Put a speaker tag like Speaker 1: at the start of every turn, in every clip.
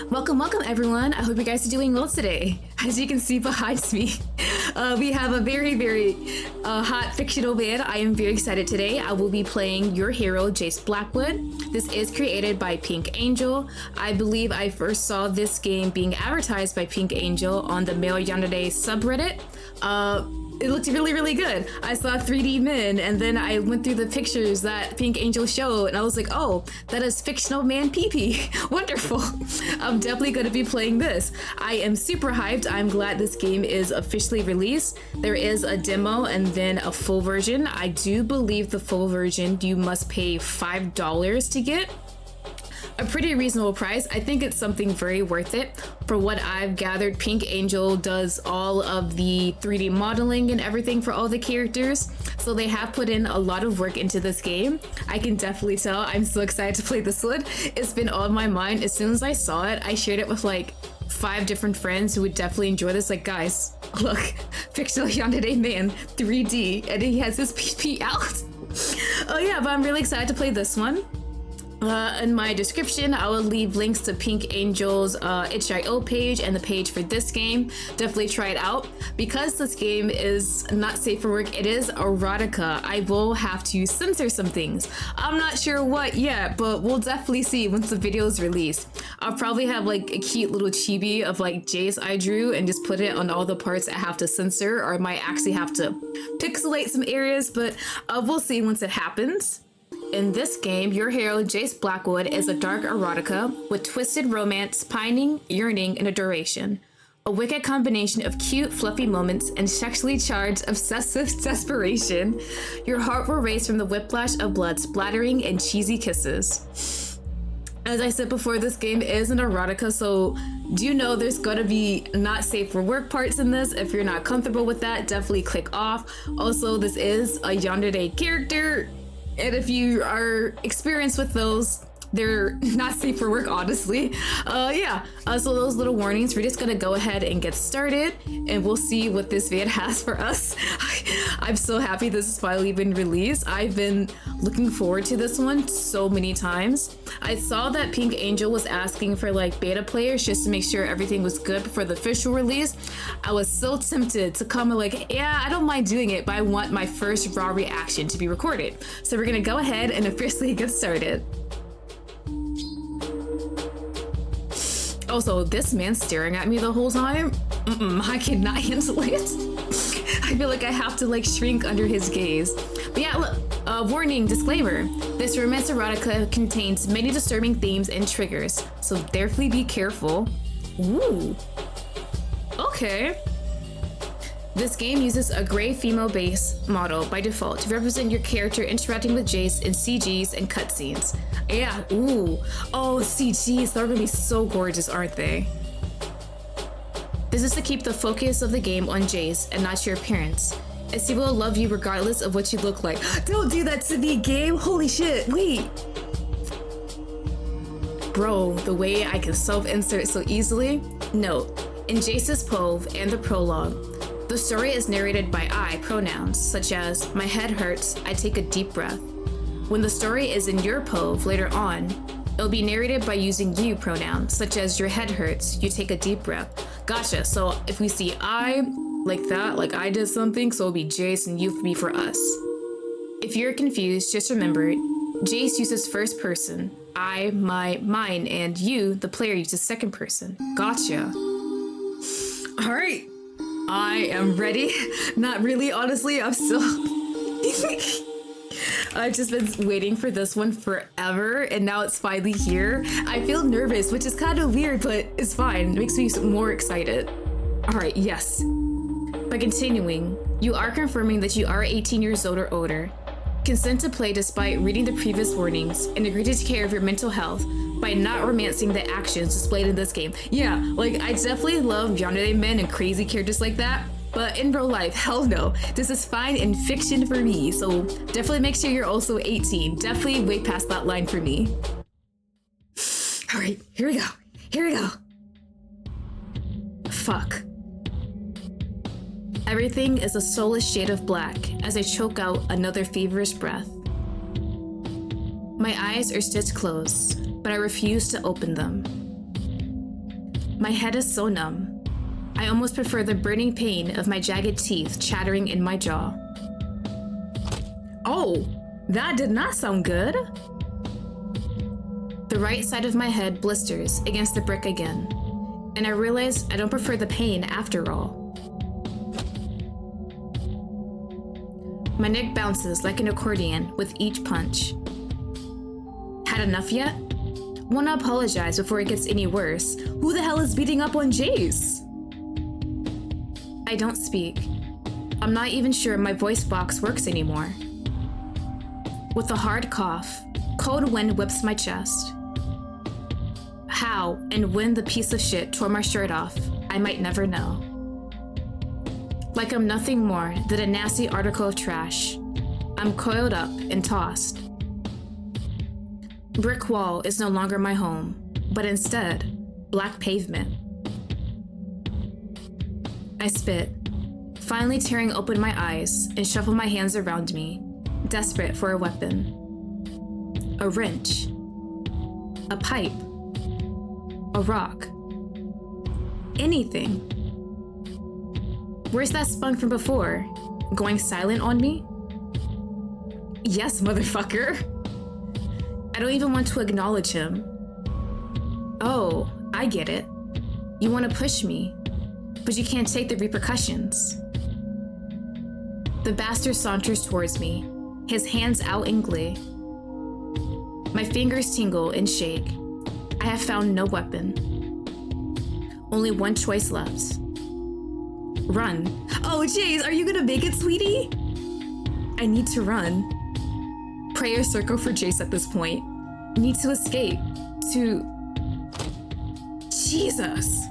Speaker 1: Welcome everyone. I hope you guys are doing well today. As you can see behind me, we have a very hot fictional man. I am very excited today. I will be playing your hero, Jayce Blackwood. This is created by Pink Angel. I believe I first saw this game being advertised by Pink Angel on the Male Yandere subreddit. It looked really good. I saw 3D men, and then I went through the pictures that Pink Angel showed, and I was like, oh, that is fictional man PP. Wonderful. I'm definitely going to be playing this. I am super hyped. I'm glad this game is officially released. There is a demo and then a full version. I do believe the full version you must pay $5 to get. A pretty reasonable price. I think it's something very worth it. For what I've gathered, Pink Angel does all of the 3D modeling and everything for all the characters, so they have put in a lot of work into this game. I can definitely tell. I'm so excited to play this one. It's been on my mind. As soon as I saw it, I shared it with like 5 different friends who would definitely enjoy this. Like, guys, look, fictional Yandere man 3D, and he has his PP out. Oh yeah, but I'm really excited to play this one. In my description, I will leave links to Pink Angel's itch.io page and the page for this game. Definitely try it out. Because this game is not safe for work, it is erotica. I will have to censor some things. I'm not sure what yet, but we'll definitely see once the video is released. I'll probably have like a cute little chibi of like Jayce I drew and just put it on all the parts I have to censor, or I might actually have to pixelate some areas, but we'll see once it happens. In this game, your hero, Jayce Blackwood, is a dark erotica with twisted romance, pining, yearning, and adoration. A wicked combination of cute, fluffy moments and sexually charged, obsessive desperation. Your heart will race from the whiplash of blood splattering and cheesy kisses. As I said before, this game is an erotica, so do you know there's gonna be not safe for work parts in this? If you're not comfortable with that, definitely click off. Also, this is a Yandere character, and if you are experienced with those, they're not safe for work, honestly. So those little warnings, we're just gonna go ahead and get started, and we'll see what this vid has for us. I'm so happy this has finally been released. I've been looking forward to this one so many times. I saw that Pink Angel was asking for like beta players just to make sure everything was good before the official release. I was so tempted to comment like, yeah, I don't mind doing it, but I want my first raw reaction to be recorded. So we're gonna go ahead and officially get started. Also, this man staring at me the whole time, I cannot handle it. I feel like I have to like shrink under his gaze. But yeah, look, warning, disclaimer. This romance erotica contains many disturbing themes and triggers, so therefore be careful. Ooh, okay. This game uses a gray female base model by default to represent your character interacting with Jayce in CGs and cutscenes. Yeah, ooh. Oh, CGs, they're gonna be so gorgeous, aren't they? This is to keep the focus of the game on Jayce and not your appearance, as he will love you regardless of what you look like. Don't do that to me, game! Holy shit, wait! Bro, the way I can self-insert so easily? Note, in Jayce's POV and the prologue, the story is narrated by I pronouns, such as, my head hurts, I take a deep breath. When the story is in your POV later on, it'll be narrated by using you pronouns, such as your head hurts, you take a deep breath. Gotcha, so if we see I like that, like I did something, so it'll be Jayce and you be for us. If you're confused, just remember, Jayce uses first person, I, my, mine, and you, the player, uses second person. Gotcha. All right. I am ready. Not really, honestly, I'm still... I've just been waiting for this one forever, and now it's finally here. I feel nervous, which is kind of weird, but it's fine. It makes me more excited. All right, yes. By continuing, you are confirming that you are 18 years old or older. Consent to play despite reading the previous warnings, and agree to take care of your mental health by not romancing the actions displayed in this game. Yeah, like I definitely love yandere men and crazy characters like that, but in real life, hell no. This is fine in fiction for me, so definitely make sure you're also 18. Definitely way past that line for me. All right, here we go. Here we go. Fuck. Everything is a soulless shade of black as I choke out another feverish breath. My eyes are stitched closed, but I refuse to open them. My head is so numb. I almost prefer the burning pain of my jagged teeth chattering in my jaw. Oh, that did not sound good. The right side of my head blisters against the brick again, and I realize I don't prefer the pain after all. My neck bounces like an accordion with each punch. Had enough yet? Wanna apologize before it gets any worse. Who the hell is beating up on Jayce? I don't speak. I'm not even sure my voice box works anymore. With a hard cough, cold wind whips my chest. How and when the piece of shit tore my shirt off, I might never know. Like I'm nothing more than a nasty article of trash. I'm coiled up and tossed. Brick wall is no longer my home, but instead, black pavement. I spit, finally tearing open my eyes and shuffle my hands around me, desperate for a weapon. A wrench. A pipe. A rock. Anything. Where's that spunk from before? Going silent on me? Yes, motherfucker. I don't even want to acknowledge him. Oh, I get it. You want to push me, but you can't take the repercussions. The bastard saunters towards me, his hands out in glee. My fingers tingle and shake. I have found no weapon. Only one choice left. Run. Oh, Jayce, are you gonna make it, sweetie? I need to run. Prayer circle for Jayce at this point. Need to escape. Jesus.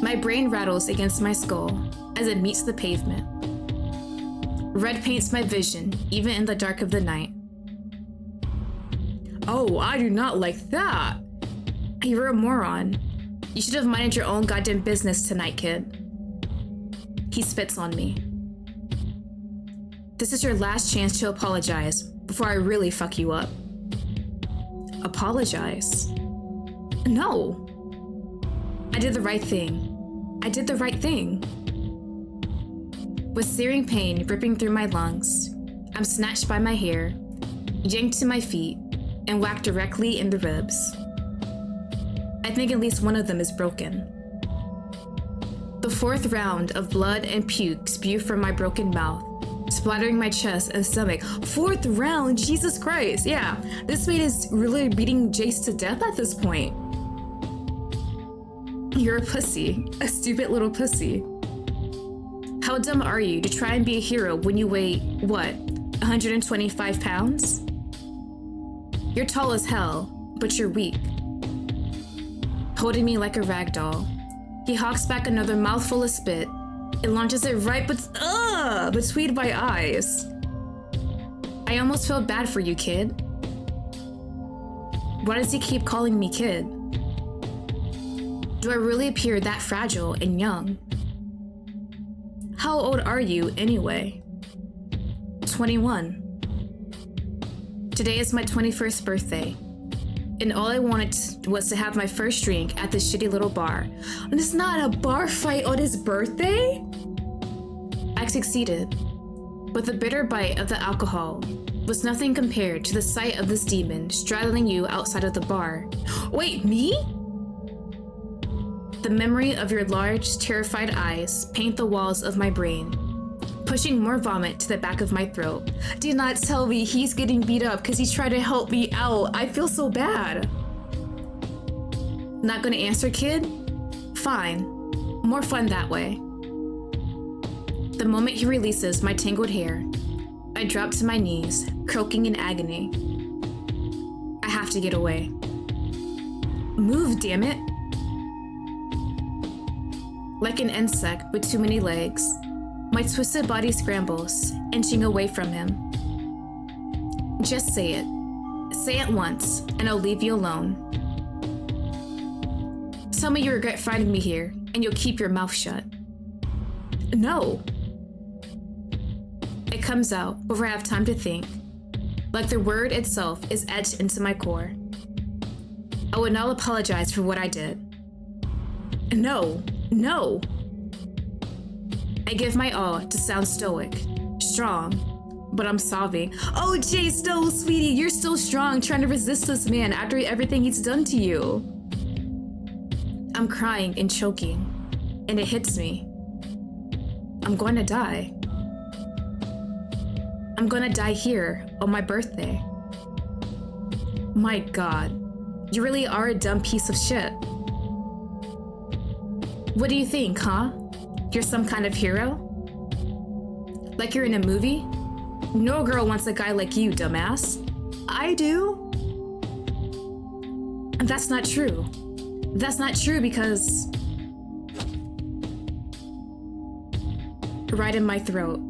Speaker 1: My brain rattles against my skull as it meets the pavement. Red paints my vision, even in the dark of the night. Oh, I do not like that. You're a moron. You should have minded your own goddamn business tonight, kid. He spits on me. This is your last chance to apologize before I really fuck you up. Apologize? No. I did the right thing. I did the right thing. With searing pain ripping through my lungs, I'm snatched by my hair, yanked to my feet, and whacked directly in the ribs. I think at least one of them is broken. The fourth round of blood and puke spew from my broken mouth, splattering my chest and stomach. Fourth round, Jesus Christ. Yeah, this man is really beating Jayce to death at this point. You're a pussy, a stupid little pussy. How dumb are you to try and be a hero when you weigh, what, 125 pounds? You're tall as hell, but you're weak. Holding me like a rag doll, he hawks back another mouthful of spit and launches it right between my eyes. I almost feel bad for you, kid. Why does he keep calling me kid? Do I really appear that fragile and young? How old are you, anyway? 21. Today is my 21st birthday, and all I wanted was to have my first drink at this shitty little bar. And it's not a bar fight on his birthday? I succeeded, but the bitter bite of the alcohol was nothing compared to the sight of this demon straddling you outside of the bar. Wait, me? The memory of your large, terrified eyes paint the walls of my brain, pushing more vomit to the back of my throat. Do not tell me he's getting beat up because he's trying to help me out. I feel so bad. Not gonna answer, kid? Fine. More fun that way. The moment he releases my tangled hair, I drop to my knees, croaking in agony. I have to get away. Move, damn it. Like an insect with too many legs, my twisted body scrambles, inching away from him. Just say it. Say it once, and I'll leave you alone. Tell me you regret finding me here, and you'll keep your mouth shut. No. It comes out before I have time to think, like the word itself is etched into my core. I would not apologize for what I did. No, no. I give my all to sound stoic, strong, but I'm sobbing. Oh, Jayce, no, sweetie, you're still strong, trying to resist this man after everything he's done to you. I'm crying and choking, and it hits me. I'm going to die. I'm gonna die here on my birthday. My God, you really are a dumb piece of shit. What do you think, huh? You're some kind of hero? Like you're in a movie? No girl wants a guy like you, dumbass. I do. And that's not true. That's not true because... Right in my throat.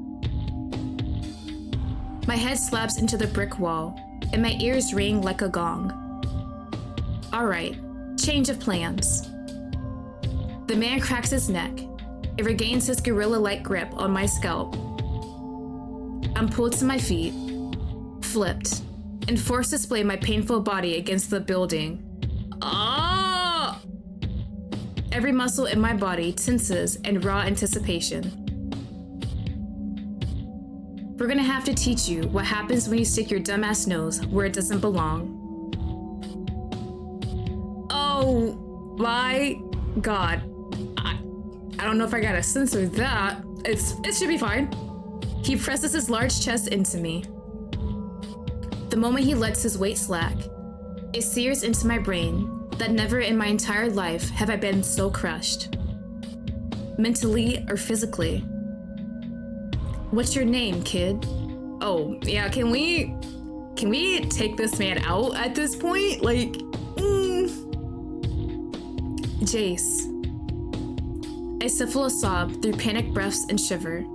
Speaker 1: My head slaps into the brick wall, and my ears ring like a gong. All right, change of plans. The man cracks his neck. It regains his gorilla-like grip on my scalp. I'm pulled to my feet, flipped, and forced to splay my painful body against the building. Ah! Every muscle in my body tenses in raw anticipation. We're gonna have to teach you what happens when you stick your dumbass nose where it doesn't belong. Oh my God. I don't know if I gotta censor that. It should be fine. He presses his large chest into me. The moment he lets his weight slack, it sears into my brain that never in my entire life have I been so crushed. Mentally or physically. What's your name, kid? Oh, yeah, can we take this man out at this point? Like, Jayce. I stifle a sob through panicked breaths and shiver.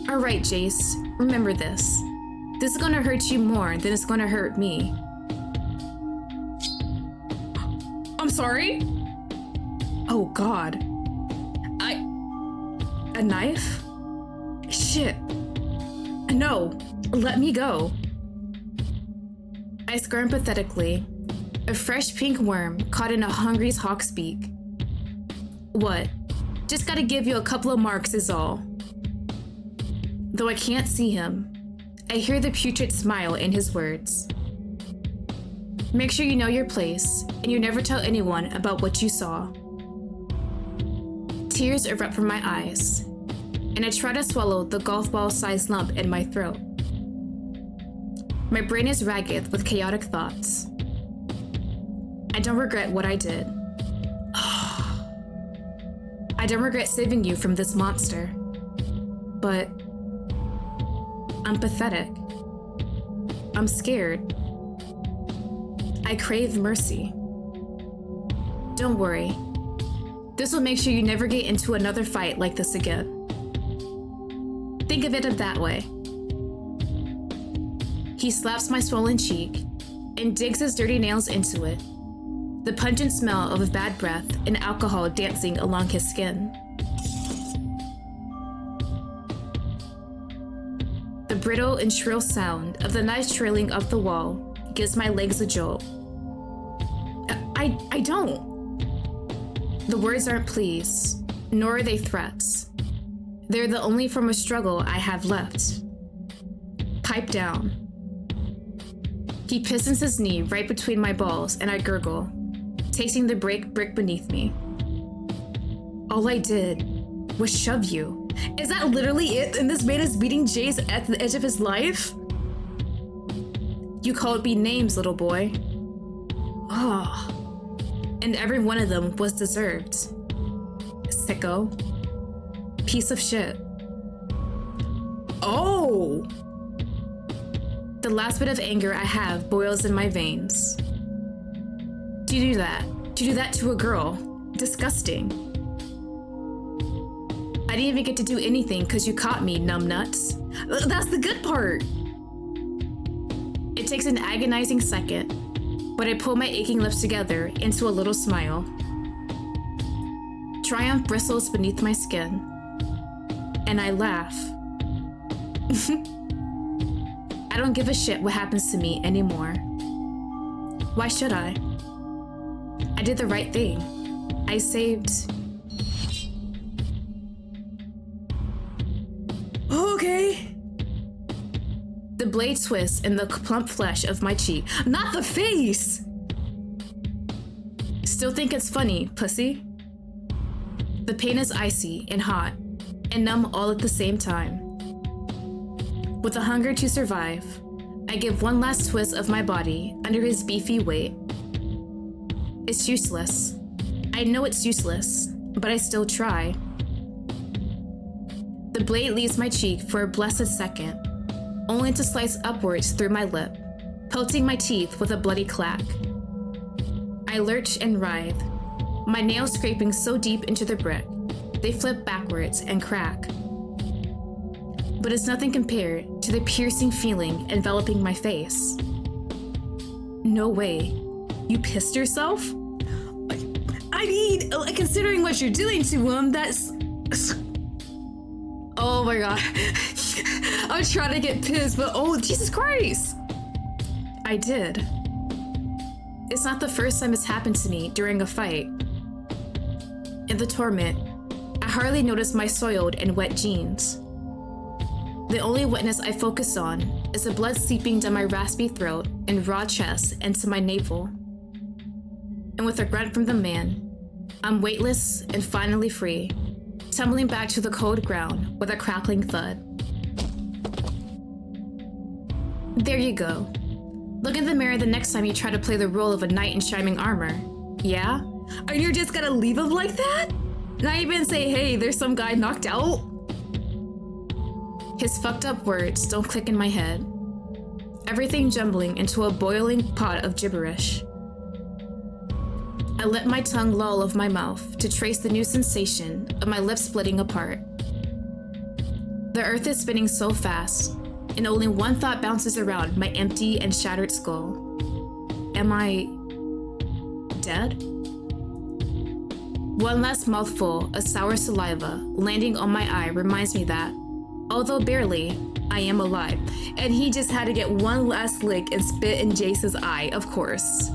Speaker 1: All right, Jayce, remember this. This is gonna hurt you more than it's gonna hurt me. I'm sorry? Oh, God. A knife? Shit. No, let me go. I squirm pathetically, a fresh pink worm caught in a hungry hawk's beak. What? Just gotta give you a couple of marks is all. Though I can't see him, I hear the putrid smile in his words. Make sure you know your place, and you never tell anyone about what you saw. Tears erupt from my eyes, and I try to swallow the golf ball-sized lump in my throat. My brain is ragged with chaotic thoughts. I don't regret what I did. I don't regret saving you from this monster. But I'm pathetic. I'm scared. I crave mercy. Don't worry. This will make sure you never get into another fight like this again. Think of it that way. He slaps my swollen cheek and digs his dirty nails into it, the pungent smell of a bad breath and alcohol dancing along his skin. The brittle and shrill sound of the knife trailing up the wall gives my legs a jolt. I don't. The words aren't pleas, nor are they threats. They're the only form of struggle I have left. Pipe down. He pistons his knee right between my balls and I gurgle, tasting the brick beneath me. All I did was shove you. Is that literally it? And this man is beating Jayce at the edge of his life? You called me names, little boy. Ah. And every one of them was deserved. Sicko. Piece of shit. Oh! The last bit of anger I have boils in my veins. To do that to a girl. Disgusting. I didn't even get to do anything because you caught me, numbnuts. That's the good part. It takes an agonizing second, but I pull my aching lips together into a little smile. Triumph bristles beneath my skin, and I laugh. I don't give a shit what happens to me anymore. Why should I? I did the right thing. I saved... Okay. The blade twists in the plump flesh of my cheek. Not the face! Still think it's funny, pussy? The pain is icy and hot and numb all at the same time. With a hunger to survive, I give one last twist of my body under his beefy weight. It's useless. I know it's useless, but I still try. The blade leaves my cheek for a blessed second, only to slice upwards through my lip, pelting my teeth with a bloody clack. I lurch and writhe, my nails scraping so deep into the brick, they flip backwards and crack. But it's nothing compared to the piercing feeling enveloping my face. No way. You pissed yourself? I mean, considering what you're doing to him, that's... Oh my god. I'm trying to get pissed, but oh, Jesus Christ! I did. It's not the first time it's happened to me during a fight. In the torment, I hardly noticed my soiled and wet jeans. The only wetness I focus on is the blood seeping down my raspy throat and raw chest and to my navel. And with a grunt from the man, I'm weightless and finally free, tumbling back to the cold ground with a crackling thud. There you go. Look in the mirror the next time you try to play the role of a knight in shining armor. Yeah? And you're just gonna leave him like that? Not even say, hey, there's some guy knocked out? His fucked up words don't click in my head. Everything jumbling into a boiling pot of gibberish. I let my tongue loll of my mouth to trace the new sensation of my lips splitting apart. The earth is spinning so fast, and only one thought bounces around my empty and shattered skull. Am I... dead? One last mouthful of sour saliva landing on my eye reminds me that, although barely, I am alive. And he just had to get one last lick and spit in Jayce's eye, of course.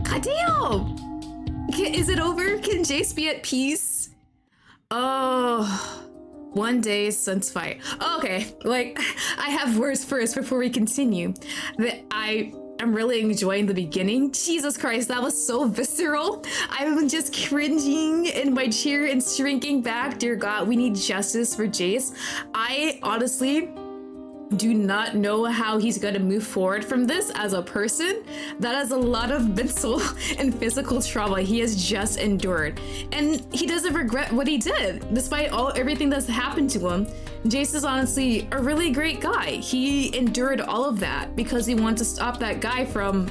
Speaker 1: God damn! Is it over? Can Jayce be at peace? Oh, one day since fight. Okay, like, I have words first before we continue. That I'm really enjoying the beginning. Jesus Christ, that was so visceral. I'm just cringing in my chair and shrinking back. Dear God, we need justice for Jayce. I honestly do not know how he's going to move forward from this as a person. That is a lot of mental and physical trauma he has just endured. And he doesn't regret what he did, despite everything that's happened to him. Jayce is honestly a really great guy. He endured all of that because he wanted to stop that guy from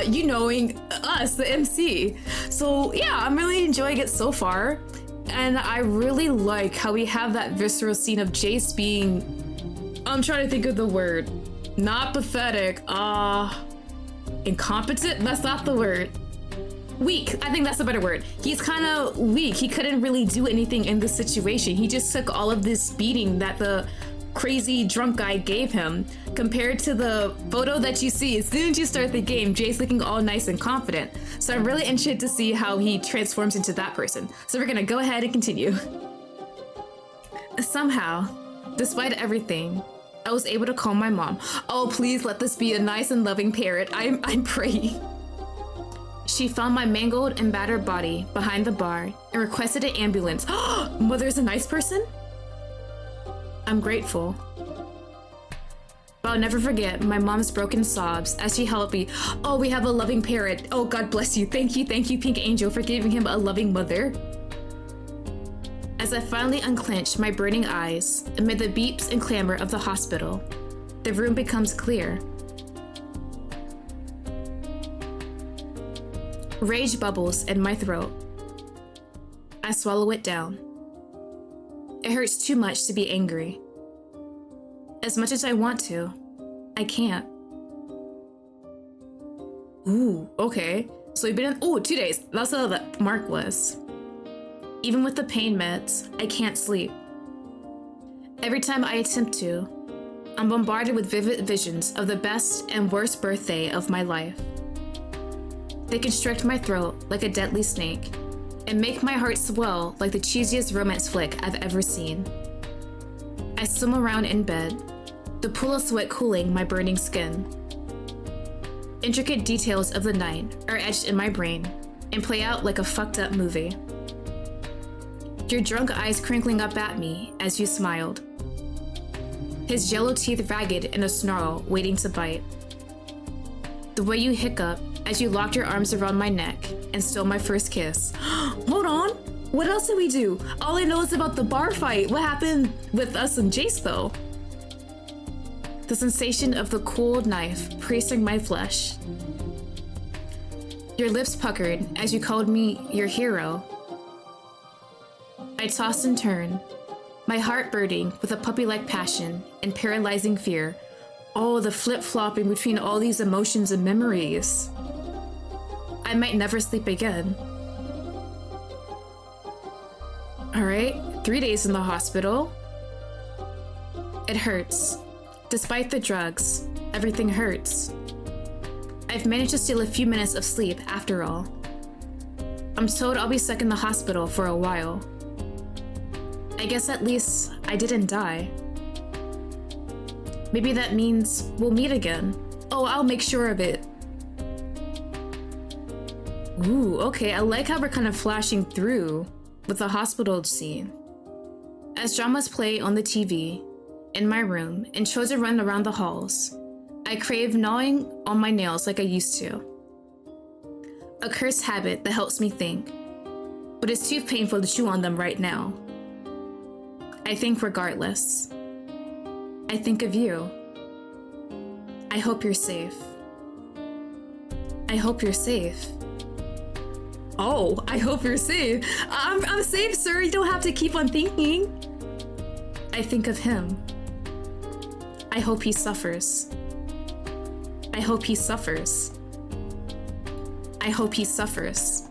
Speaker 1: you knowing us, the MC. So yeah, I'm really enjoying it so far. And I really like how we have that visceral scene of Jayce being, I'm trying to think of the word, not pathetic, incompetent? That's not the word. Weak, I think that's a better word. He's kind of weak. He couldn't really do anything in this situation. He just took all of this beating that the crazy drunk guy gave him, compared to the photo that you see as soon as you start the game, Jayce looking all nice and confident. So I'm really interested to see how he transforms into that person. So we're gonna go ahead and continue. Somehow, despite everything, I was able to call my mom. Oh, please let this be a nice and loving parent. I'm praying. She found my mangled and battered body behind the bar and requested an ambulance. Mother's a nice person? I'm grateful. But I'll never forget my mom's broken sobs as she held me. Oh, we have a loving parent. Oh, God bless you. Thank you, Pink Angel, for giving him a loving mother. As I finally unclench my burning eyes amid the beeps and clamor of the hospital, the room becomes clear. Rage bubbles in my throat. I swallow it down. It hurts too much to be angry. As much as I want to, I can't. Ooh, okay. So we've been in, 2 days. That's how that mark was. Even with the pain meds, I can't sleep. Every time I attempt to, I'm bombarded with vivid visions of the best and worst birthday of my life. They constrict my throat like a deadly snake and make my heart swell like the cheesiest romance flick I've ever seen. I swim around in bed, the pool of sweat cooling my burning skin. Intricate details of the night are etched in my brain and play out like a fucked up movie. Your drunk eyes crinkling up at me as you smiled. His yellow teeth ragged in a snarl waiting to bite. The way you hiccup as you locked your arms around my neck and stole my first kiss. Hold on! What else did we do? All I know is about the bar fight. What happened with us and Jayce though? The sensation of the cold knife piercing my flesh. Your lips puckered as you called me your hero. I tossed and turned, my heart burning with a puppy-like passion and paralyzing fear. Oh, the flip-flopping between all these emotions and memories. I might never sleep again. All right, 3 days in the hospital. It hurts. Despite the drugs, everything hurts. I've managed to steal a few minutes of sleep after all. I'm told I'll be stuck in the hospital for a while. I guess at least I didn't die. Maybe that means we'll meet again. Oh, I'll make sure of it. Ooh, okay, I like how we're kind of flashing through with the hospital scene. As dramas play on the TV, in my room, and children run around the halls, I crave gnawing on my nails like I used to. A cursed habit that helps me think, but it's too painful to chew on them right now. I think regardless. I think of you. I hope you're safe. I hope you're safe. Oh, I hope you're safe. I'm safe, sir. You don't have to keep on thinking. I think of him. I hope he suffers. I hope he suffers. I hope he suffers.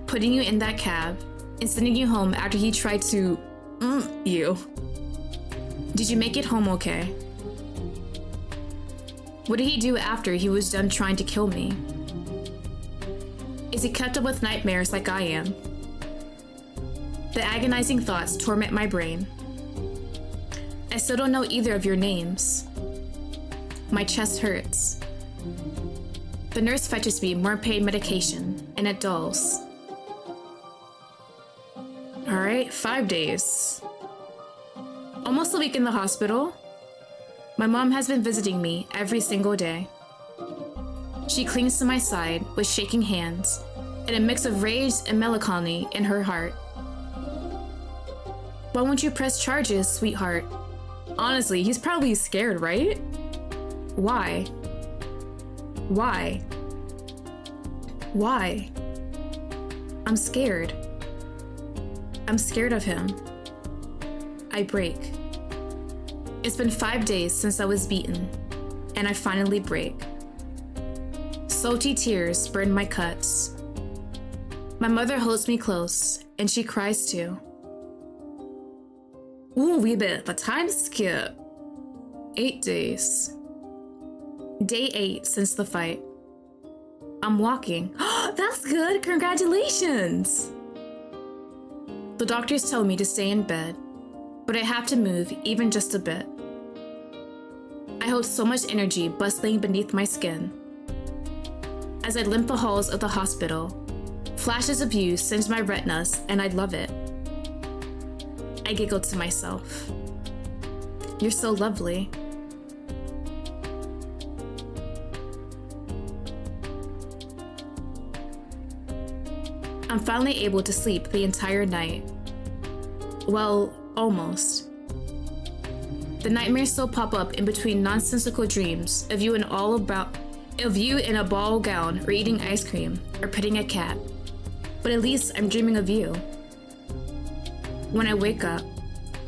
Speaker 1: Putting you in that cab and sending you home after he tried to you. Did you make it home okay? What did he do after he was done trying to kill me? Is he kept up with nightmares like I am? The agonizing thoughts torment my brain. I still don't know either of your names. My chest hurts. The nurse fetches me more pain medication, and it dulls. All right, 5 days. Almost a week in the hospital. My mom has been visiting me every single day. She clings to my side with shaking hands and a mix of rage and melancholy in her heart. Why won't you press charges, sweetheart? Honestly, he's probably scared, right? Why? Why? Why? I'm scared. I'm scared of him. I break. It's been 5 days since I was beaten, and I finally break. Salty tears burn my cuts. My mother holds me close, and she cries too. Ooh, we bit of a time skip. 8 days. Day 8 since the fight. I'm walking. That's good, congratulations! The doctors tell me to stay in bed, but I have to move even just a bit. I hold so much energy bustling beneath my skin. As I limp the halls of the hospital, flashes of you singe my retinas and I love it. I giggle to myself. You're so lovely. I'm finally able to sleep the entire night. Well, almost. The nightmares still pop up in between nonsensical dreams of you in a ball gown or eating ice cream or petting a cat. But at least I'm dreaming of you. When I wake up,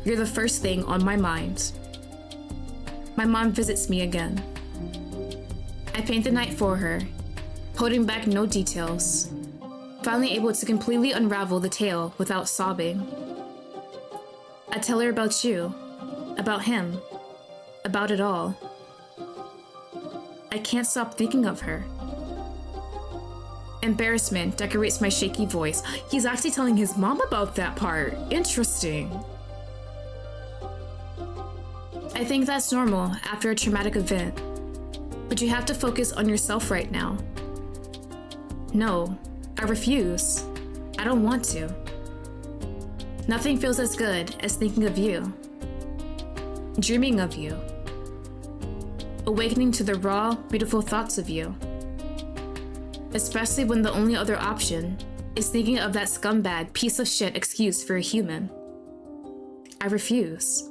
Speaker 1: you're the first thing on my mind. My mom visits me again. I paint the night for her, holding back no details, finally able to completely unravel the tale without sobbing. I tell her about you, about him, about it all. I can't stop thinking of her. Embarrassment decorates my shaky voice. He's actually telling his mom about that part. Interesting. I think that's normal after a traumatic event. But you have to focus on yourself right now. No, I refuse. I don't want to. Nothing feels as good as thinking of you. Dreaming of you. Awakening to the raw, beautiful thoughts of you. Especially when the only other option is thinking of that scumbag piece of shit excuse for a human. I refuse.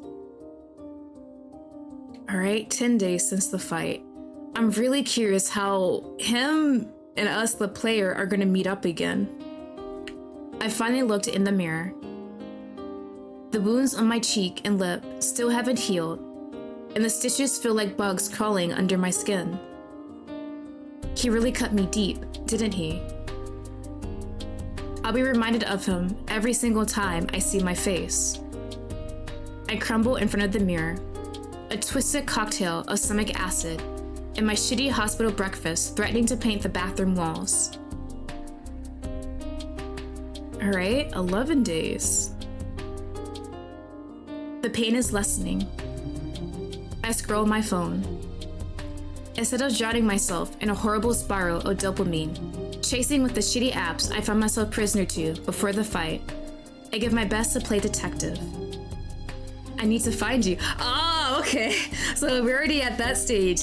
Speaker 1: Alright, 10 days since the fight. I'm really curious how him and us, the player, are gonna meet up again. I finally looked in the mirror. The wounds on my cheek and lip still haven't healed, and the stitches feel like bugs crawling under my skin. He really cut me deep, didn't he? I'll be reminded of him every single time I see my face. I crumble in front of the mirror, a twisted cocktail of stomach acid, and my shitty hospital breakfast threatening to paint the bathroom walls. Alright, 11 days. The pain is lessening. I scroll my phone. Instead of drowning myself in a horrible spiral of dopamine, chasing with the shitty apps I found myself prisoner to before the fight, I give my best to play detective. I need to find you. Ah, okay. So we're already at that stage.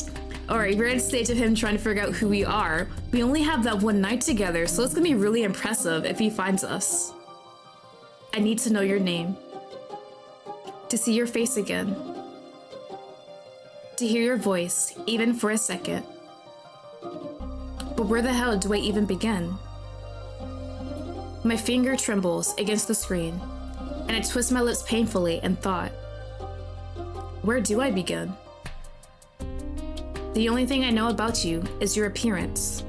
Speaker 1: Alright, we're at the stage of him trying to figure out who we are. We only have that one night together, so it's gonna be really impressive if he finds us. I need to know your name. To see your face again. To hear your voice, even for a second. But where the hell do I even begin? My finger trembles against the screen, and I twist my lips painfully in thought. Where do I begin? The only thing I know about you is your appearance.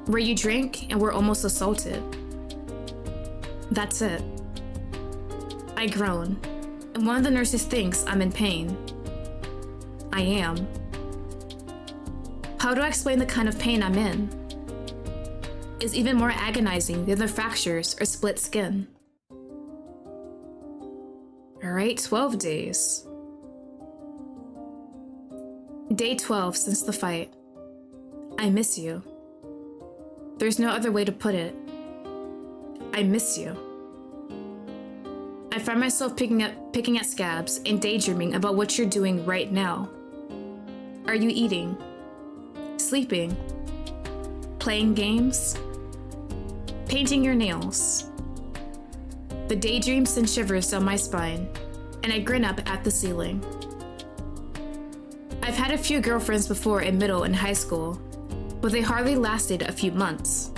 Speaker 1: Where you drink and were almost assaulted. That's it. I groan, and one of the nurses thinks I'm in pain. I am. How do I explain the kind of pain I'm in? It's even more agonizing than the fractures or split skin. Alright, 12 days. Day 12 since the fight. I miss you. There's no other way to put it. I miss you. I find myself picking at scabs and daydreaming about what you're doing right now. Are you eating? Sleeping? Playing games? Painting your nails? The daydream sends shivers down my spine, and I grin up at the ceiling. I've had a few girlfriends before in middle and high school, but they hardly lasted a few months.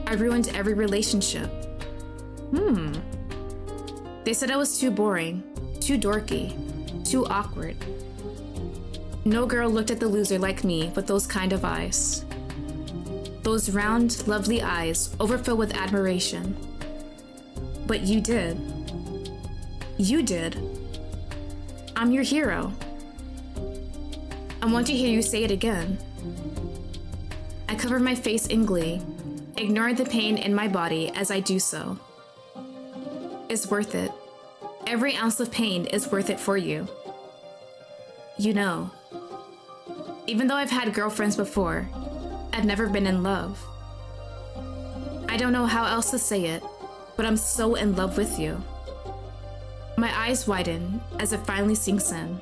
Speaker 1: I ruined every relationship. They said I was too boring, too dorky, too awkward. No girl looked at the loser like me with those kind of eyes. Those round, lovely eyes overfilled with admiration. But you did. You did. I'm your hero. I want to hear you say it again. I cover my face in glee, ignoring the pain in my body as I do so. It's worth it. Every ounce of pain is worth it for you. You know. Even though I've had girlfriends before, I've never been in love. I don't know how else to say it, but I'm so in love with you. My eyes widen as it finally sinks in.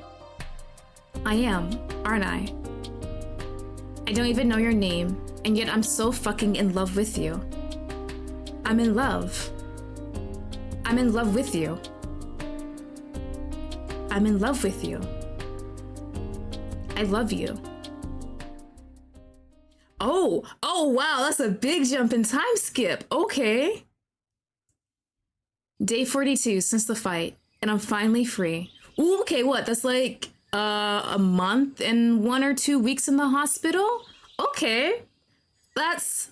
Speaker 1: I am, aren't I? I don't even know your name, and yet I'm so fucking in love with you. I'm in love. I'm in love with you. I'm in love with you. I love you. Oh wow, that's a big jump in time skip. Okay. Day 42 since the fight, and I'm finally free. Ooh, okay, what? That's like a month and 1 or 2 weeks in the hospital? Okay. That's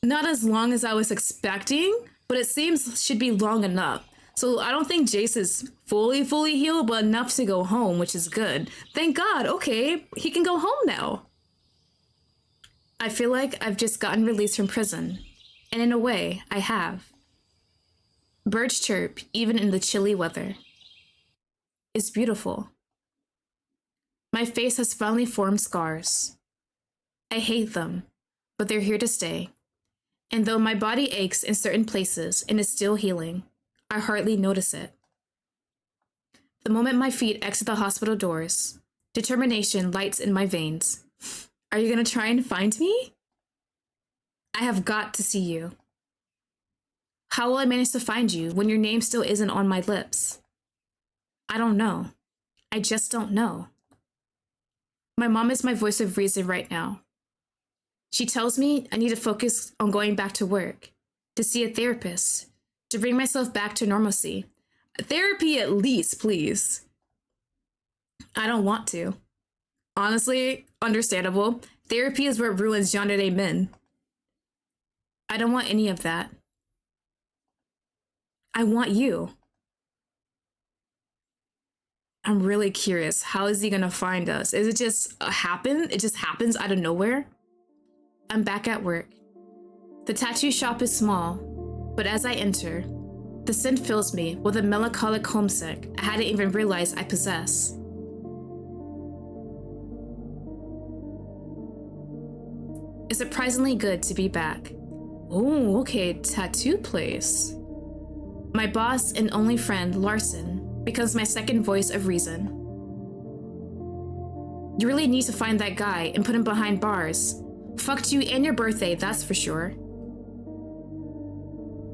Speaker 1: not as long as I was expecting, but it seems should be long enough. So I don't think Jayce is fully healed, but enough to go home, which is good. Thank God. Okay, he can go home now. I feel like I've just gotten released from prison. And in a way, I have. Birds chirp even in the chilly weather. It's beautiful. My face has finally formed scars. I hate them, but they're here to stay. And though my body aches in certain places and is still healing, I hardly notice it. The moment my feet exit the hospital doors, determination lights in my veins. Are you gonna try and find me? I have got to see you. How will I manage to find you when your name still isn't on my lips? I don't know. I just don't know. My mom is my voice of reason right now. She tells me I need to focus on going back to work, to see a therapist, to bring myself back to normalcy. Therapy at least, please. I don't want to. Honestly, understandable. Therapy is what ruins Yandere men. I don't want any of that. I want you. I'm really curious. How is he gonna find us? Is it just happen? It just happens out of nowhere? I'm back at work. The tattoo shop is small, but as I enter, the scent fills me with a melancholic homesick I hadn't even realized I possess. It's surprisingly good to be back. Oh, okay, tattoo place. My boss and only friend, Larson, becomes my second voice of reason. You really need to find that guy and put him behind bars. Fucked you and your birthday, that's for sure.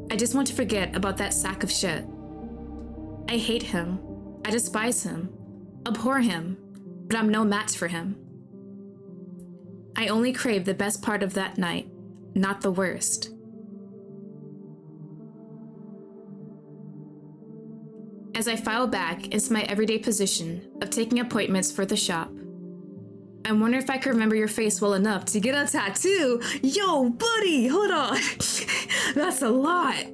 Speaker 1: I just want to forget about that sack of shit. I hate him. I despise him. Abhor him. But I'm no match for him. I only crave the best part of that night, not the worst. As I file back into my everyday position of taking appointments for the shop, I wonder if I can remember your face well enough to get a tattoo. Yo, buddy, hold on. That's a lot.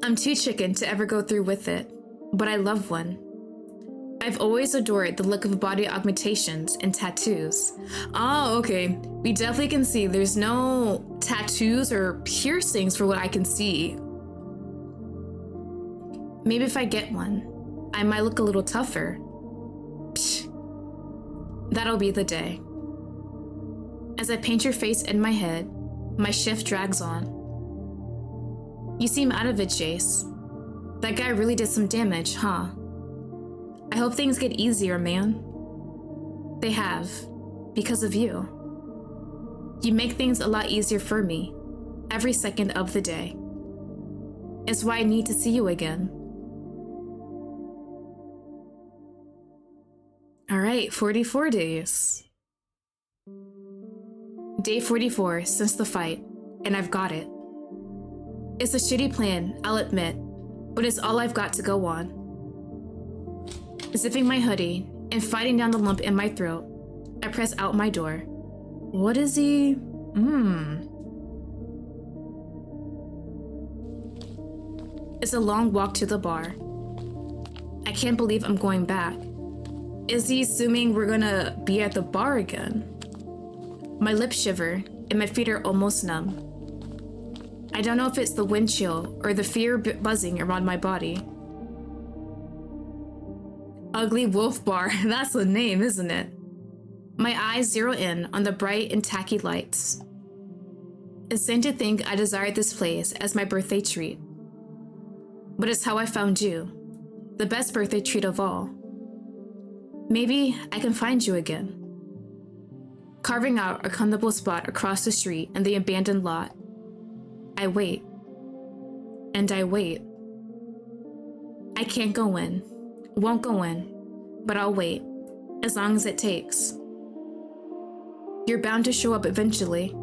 Speaker 1: I'm too chicken to ever go through with it, but I love one. I've always adored the look of body augmentations and tattoos. Oh, okay. We definitely can see there's no tattoos or piercings for what I can see. Maybe if I get one, I might look a little tougher. Psh, that'll be the day. As I paint your face in my head, my shift drags on. You seem out of it, Jayce. That guy really did some damage, huh? I hope things get easier, man. They have, because of you. You make things a lot easier for me, every second of the day. It's why I need to see you again. All right, 44 days. Day 44 since the fight, and I've got it. It's a shitty plan, I'll admit, but it's all I've got to go on. Zipping my hoodie and fighting down the lump in my throat, I press out my door. What is he? It's a long walk to the bar. I can't believe I'm going back. Is he assuming we're gonna be at the bar again? My lips shiver and my feet are almost numb. I don't know if it's the wind chill or the fear buzzing around my body. Ugly Wolf Bar, that's the name, isn't it? My eyes zero in on the bright and tacky lights. Insane to think I desired this place as my birthday treat. But it's how I found you, the best birthday treat of all. Maybe I can find you again. Carving out a comfortable spot across the street in the abandoned lot, I wait. And I wait. I can't go in. Won't go in, but I'll wait, as long as it takes. You're bound to show up eventually.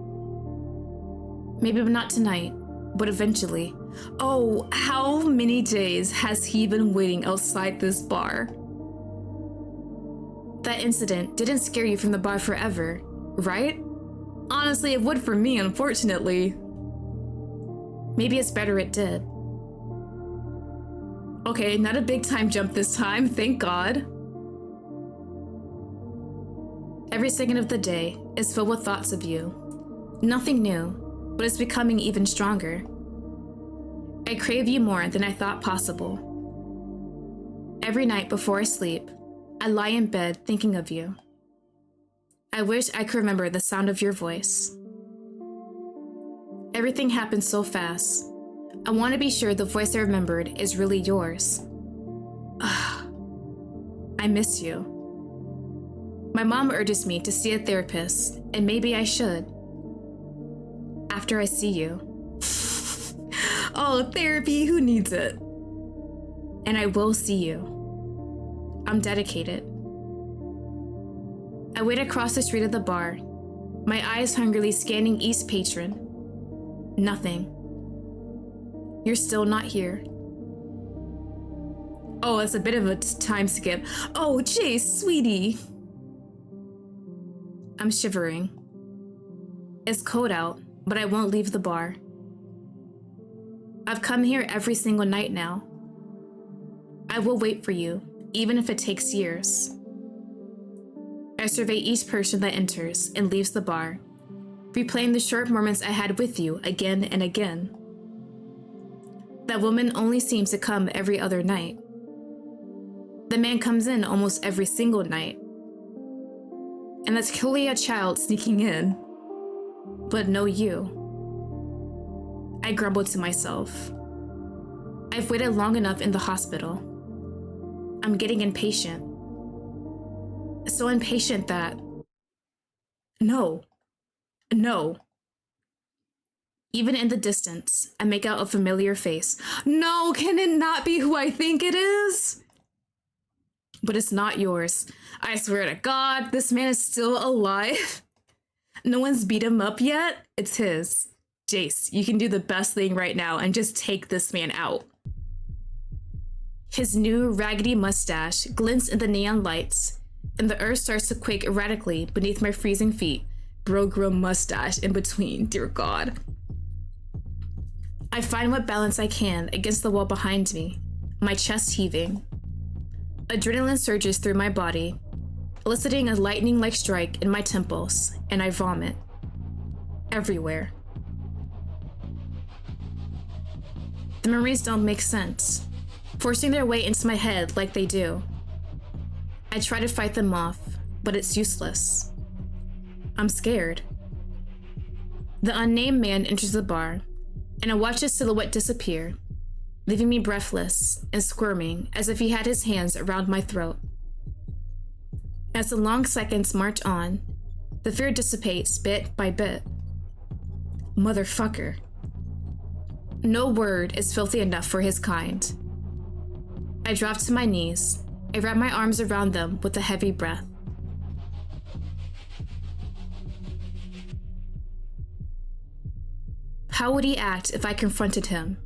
Speaker 1: Maybe not tonight, but eventually. Oh, how many days has he been waiting outside this bar? That incident didn't scare you from the bar forever, right? Honestly, it would for me, unfortunately. Maybe it's better it did. Okay, not a big time jump this time, thank God. Every second of the day is filled with thoughts of you. Nothing new, but it's becoming even stronger. I crave you more than I thought possible. Every night before I sleep, I lie in bed thinking of you. I wish I could remember the sound of your voice. Everything happens so fast. I want to be sure the voice I remembered is really yours. I miss you. My mom urges me to see a therapist, and maybe I should. After I see you. Oh, therapy, who needs it? And I will see you. I'm dedicated. I wait across the street of the bar, my eyes hungrily scanning each patron. Nothing. You're still not here. Oh, it's a bit of a time skip. Oh, Jayce, sweetie. I'm shivering. It's cold out, but I won't leave the bar. I've come here every single night now. I will wait for you, even if it takes years. I survey each person that enters and leaves the bar, replaying the short moments I had with you again and again. That woman only seems to come every other night. The man comes in almost every single night. And that's clearly a child sneaking in. But no you. I grumble to myself. I've waited long enough in the hospital. I'm getting impatient. So impatient that... No. Even in the distance, I make out a familiar face. No, can it not be who I think it is? But it's not yours. I swear to God, this man is still alive. No one's beat him up yet. It's his. Jayce, you can do the best thing right now and just take this man out. His new raggedy mustache glints in the neon lights, and the earth starts to quake erratically beneath my freezing feet. Bro-grown mustache in between, dear God. I find what balance I can against the wall behind me, my chest heaving. Adrenaline surges through my body, eliciting a lightning-like strike in my temples, and I vomit. Everywhere. The memories don't make sense, forcing their way into my head like they do. I try to fight them off, but it's useless. I'm scared. The unnamed man enters the bar, and I watch his silhouette disappear, leaving me breathless and squirming as if he had his hands around my throat. As the long seconds march on, the fear dissipates bit by bit. Motherfucker. No word is filthy enough for his kind. I drop to my knees. I wrap my arms around them with a heavy breath. How would he act if I confronted him?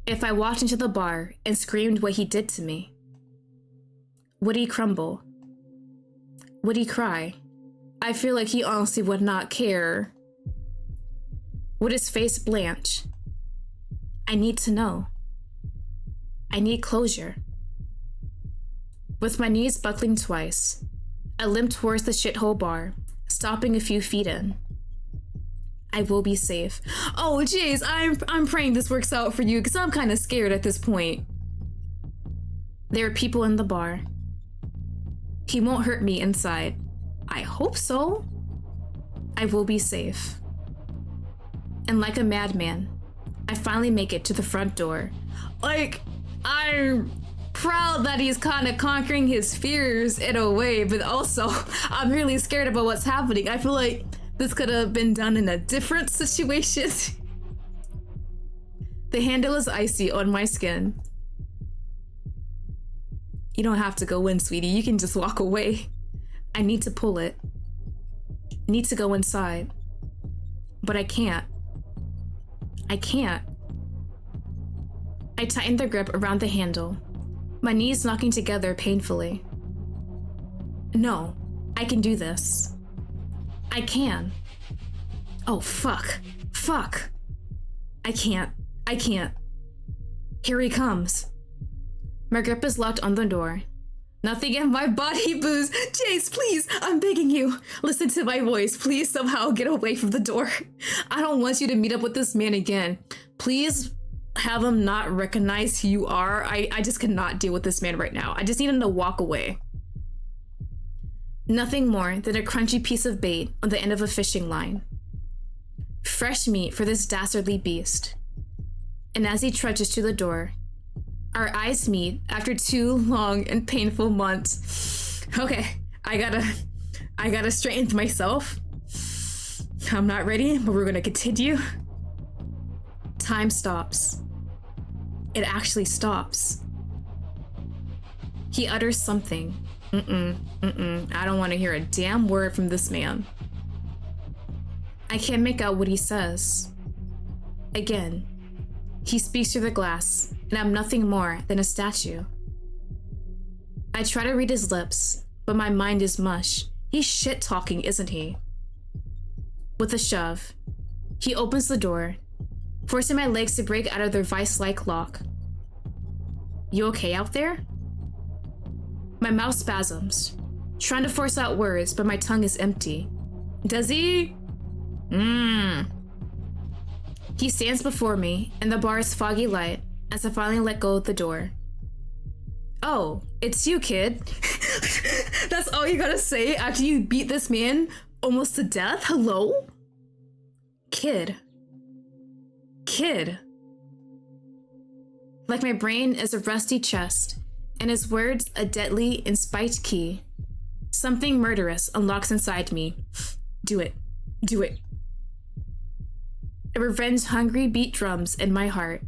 Speaker 1: If I walked into the bar and screamed what he did to me? Would he crumble? Would he cry? I feel like he honestly would not care. Would his face blanch? I need to know. I need closure. With my knees buckling twice, I limp towards the shithole bar, stopping a few feet in. I will be safe. Oh, Jayce, I'm praying this works out for you because I'm kind of scared at this point. There are people in the bar. He won't hurt me inside. I hope so. I will be safe. And like a madman, I finally make it to the front door. Like, I'm proud that he's kind of conquering his fears in a way, but also I'm really scared about what's happening. I feel like this could have been done in a different situation. The handle is icy on my skin. You don't have to go in, sweetie. You can just walk away. I need to pull it. Need to go inside. But I can't. I can't. I tighten the grip around the handle, my knees knocking together painfully. No, I can do this. I can. Oh, fuck. Fuck. I can't. Here he comes. My grip is locked on the door. Nothing in my body moves. Jayce, please, I'm begging you. Listen to my voice. Please somehow get away from the door. I don't want you to meet up with this man again. Please have him not recognize who you are. I just cannot deal with this man right now. I just need him to walk away. Nothing more than a crunchy piece of bait on the end of a fishing line. Fresh meat for this dastardly beast. And as he trudges to the door, our eyes meet after 2 long and painful months. Okay, I gotta straighten myself. I'm not ready, but we're gonna continue. Time stops. It actually stops. He utters something. I don't want to hear a damn word from this man. I can't make out what he says. Again, he speaks through the glass, and I'm nothing more than a statue. I try to read his lips, but my mind is mush. He's shit-talking, isn't he? With a shove, he opens the door, forcing my legs to break out of their vice-like lock. You okay out there? My mouth spasms, trying to force out words, but my tongue is empty. Does he? He stands before me in the bar's foggy light as I finally let go of the door. Oh, it's you, kid. That's all you gotta say after you beat this man almost to death? Hello? Kid. Kid. Like my brain is a rusty chest, and his words a deadly and spiked key. Something murderous unlocks inside me. Do it. Do it. A revenge-hungry beat drums in my heart.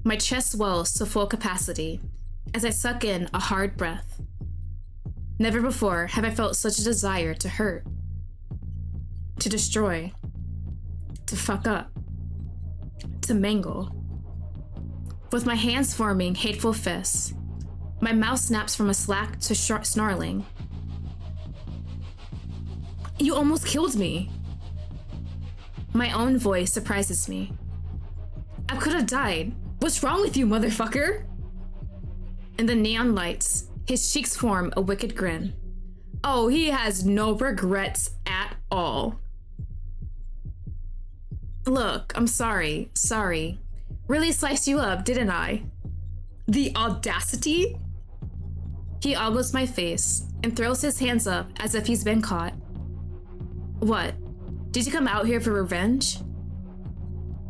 Speaker 1: My chest swells to full capacity as I suck in a hard breath. Never before have I felt such a desire to hurt, to destroy, to fuck up, to mangle. With my hands forming hateful fists, my mouth snaps from a slack to snarling. You almost killed me. My own voice surprises me. I could have died. What's wrong with you, motherfucker? In the neon lights, his cheeks form a wicked grin. Oh, he has no regrets at all. Look, I'm sorry. Really sliced you up, didn't I? The audacity? He ogles my face and throws his hands up as if he's been caught. What? Did you come out here for revenge?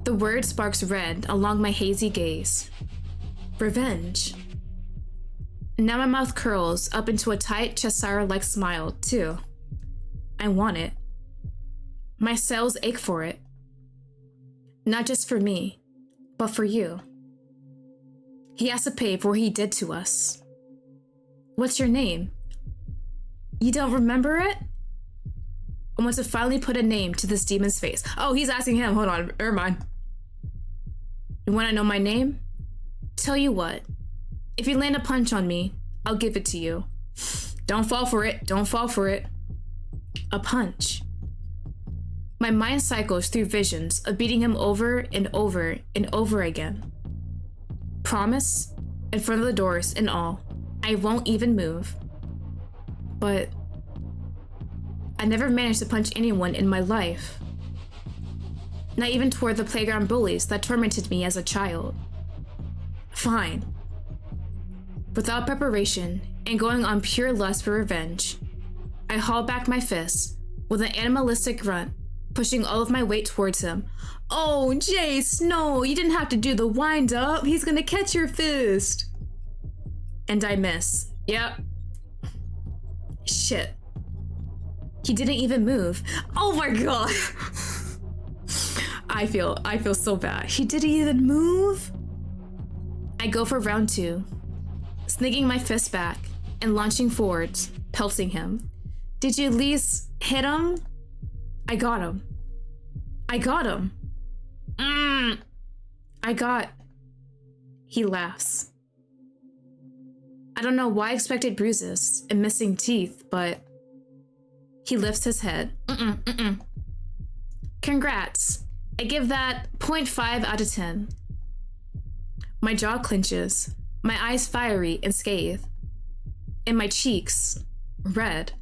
Speaker 1: The word sparks red along my hazy gaze. Revenge. Now my mouth curls up into a tight Cheshire-like smile, too. I want it. My cells ache for it. Not just for me, but for you. He has to pay for what he did to us. What's your name? You don't remember it? I want to finally put a name to this demon's face. Oh, he's asking him. Hold on, never mind. You want to know my name? Tell you what, if you land a punch on me, I'll give it to you. Don't fall for it. Don't fall for it. A punch. My mind cycles through visions of beating him over and over and over again. Promise, in front of the doors and all, I won't even move. But I never managed to punch anyone in my life. Not even toward the playground bullies that tormented me as a child. Fine. Without preparation and going on pure lust for revenge, I haul back my fist with an animalistic grunt, pushing all of my weight towards him. Oh, Jayce, no, you didn't have to do the wind up. He's gonna catch your fist. And I miss. Yep. Shit. He didn't even move. Oh my god. I feel so bad. He didn't even move? I go for round 2, sneaking my fist back and launching forwards, pelting him. Did you at least hit him? I got him. He laughs. I don't know why I expected bruises and missing teeth, but he lifts his head. Congrats. I give that 0.5 out of 10. My jaw clenches, my eyes fiery and scathed. and my cheeks red.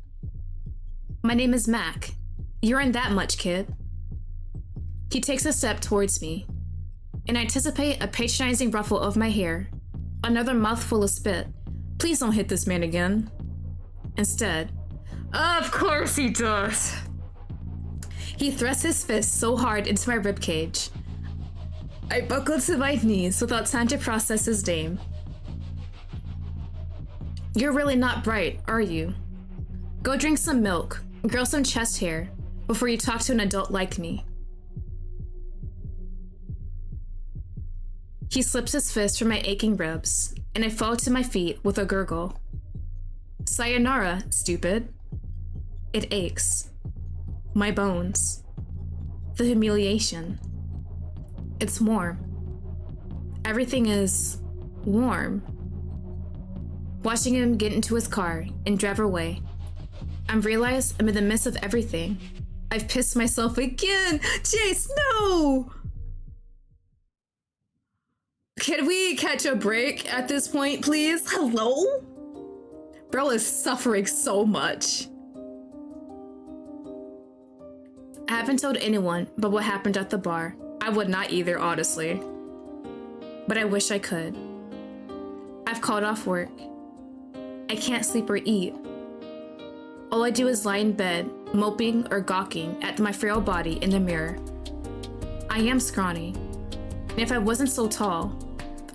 Speaker 1: My name is Mac. You aren't that much, kid. He takes a step towards me, and I anticipate a patronizing ruffle of my hair, another mouthful of spit. Please don't hit this man again. Instead, of course he does. He thrusts his fist so hard into my ribcage. I buckle to my knees without time to process his name. You're really not bright, are you? Go drink some milk, grow some chest hair, before you talk to an adult like me. He slips his fist from my aching ribs, and I fall to my feet with a gurgle. Sayonara, stupid. It aches. My bones. The humiliation. It's warm. Everything is warm. Watching him get into his car and drive away, I realize I'm in the midst of everything. I've pissed myself again! Jayce, no! Can we catch a break at this point, please? Hello? Bro is suffering so much. I haven't told anyone but what happened at the bar. I would not either, honestly. But I wish I could. I've called off work. I can't sleep or eat. All I do is lie in bed, moping or gawking at my frail body in the mirror. I am scrawny, and if I wasn't so tall,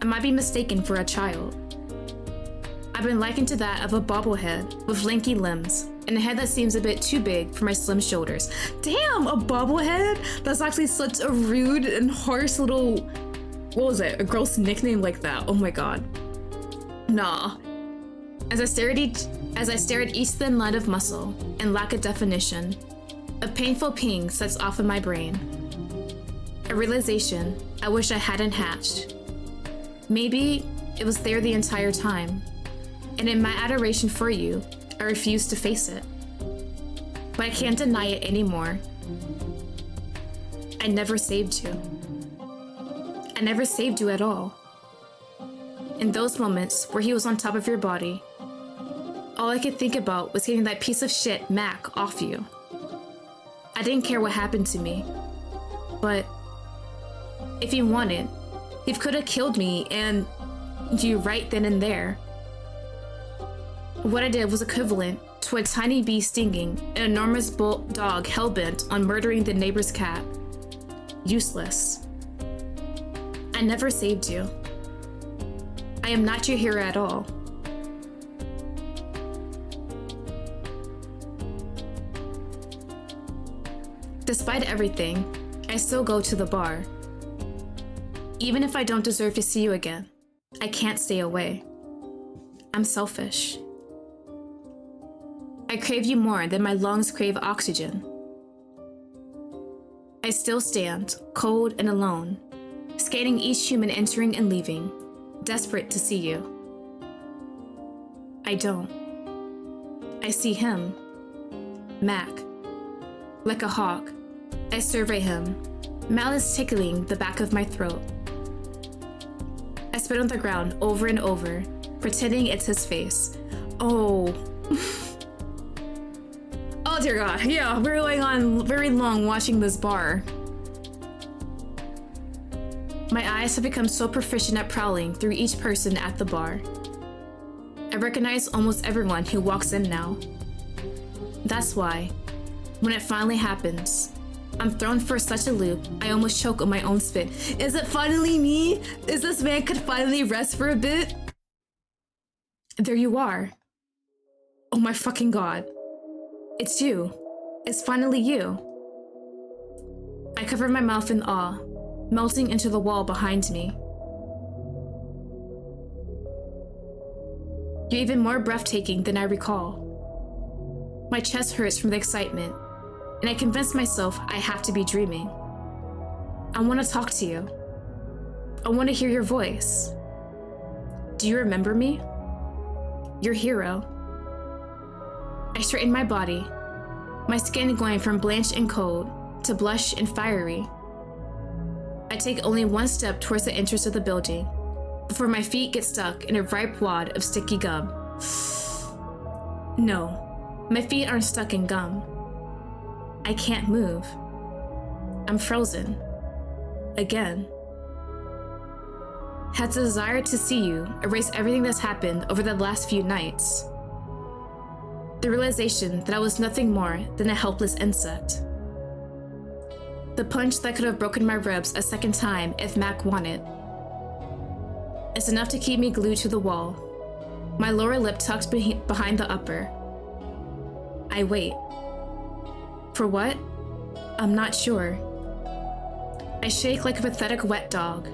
Speaker 1: I might be mistaken for a child. I've been likened to that of a bobblehead with lanky limbs and a head that seems a bit too big for my slim shoulders. Damn, a bobblehead? That's actually such a rude and harsh little, what was it, a gross nickname like that. Oh my god. Nah. As I stare at each thin line of muscle and lack of definition, a painful ping sets off in my brain. A realization I wish I hadn't hatched. Maybe it was there the entire time, and in my adoration for you, I refuse to face it. But I can't deny it anymore. I never saved you. I never saved you at all. In those moments where he was on top of your body, all I could think about was getting that piece of shit Mac off you. I didn't care what happened to me, but if he wanted, he could have killed me and you right then and there. What I did was equivalent to a tiny bee stinging an enormous dog hellbent on murdering the neighbor's cat. Useless. I never saved you. I am not your hero at all. Despite everything, I still go to the bar. Even if I don't deserve to see you again, I can't stay away. I'm selfish. I crave you more than my lungs crave oxygen. I still stand, cold and alone, scanning each human entering and leaving, desperate to see you. I don't. I see him, Mac. Like a hawk, I survey him, malice tickling the back of my throat. I spit on the ground over and over, pretending it's his face. Oh. Oh dear God, yeah, we're going on very long watching this bar. My eyes have become so proficient at prowling through each person at the bar. I recognize almost everyone who walks in now. That's why, when it finally happens, I'm thrown for such a loop, I almost choke on my own spit. Is it finally me? Is this man could finally rest for a bit? There you are. Oh my fucking God. It's you. It's finally you. I cover my mouth in awe, melting into the wall behind me. You're even more breathtaking than I recall. My chest hurts from the excitement, and I convince myself I have to be dreaming. I want to talk to you. I want to hear your voice. Do you remember me? Your hero. I straighten my body, my skin going from blanched and cold to blush and fiery. I take only one step towards the entrance of the building before my feet get stuck in a ripe wad of sticky gum. No, my feet aren't stuck in gum. I can't move. I'm frozen. Again. Has the desire to see you erase everything that's happened over the last few nights. The realization that I was nothing more than a helpless insect. The punch that could have broken my ribs a second time if Mac wanted. It's enough to keep me glued to the wall, my lower lip tucked behind the upper. I wait. For what? I'm not sure. I shake like a pathetic wet dog,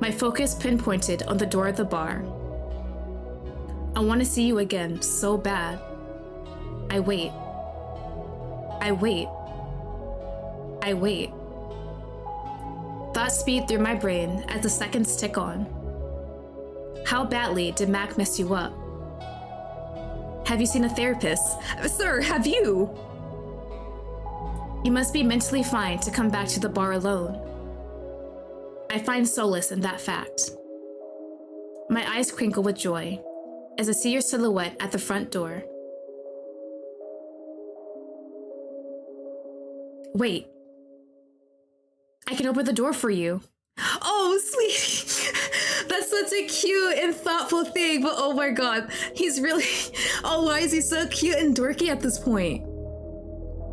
Speaker 1: my focus pinpointed on the door of the bar. I want to see you again so bad. I wait. I wait. I wait. Thoughts speed through my brain as the seconds tick on. How badly did Mac mess you up? Have you seen a therapist? Sir, have you? You must be mentally fine to come back to the bar alone. I find solace in that fact. My eyes crinkle with joy as I see your silhouette at the front door. Wait. I can open the door for you. Oh, sweetie. That's such a cute and thoughtful thing, but oh my god, he's really... Oh, why is he so cute and dorky at this point?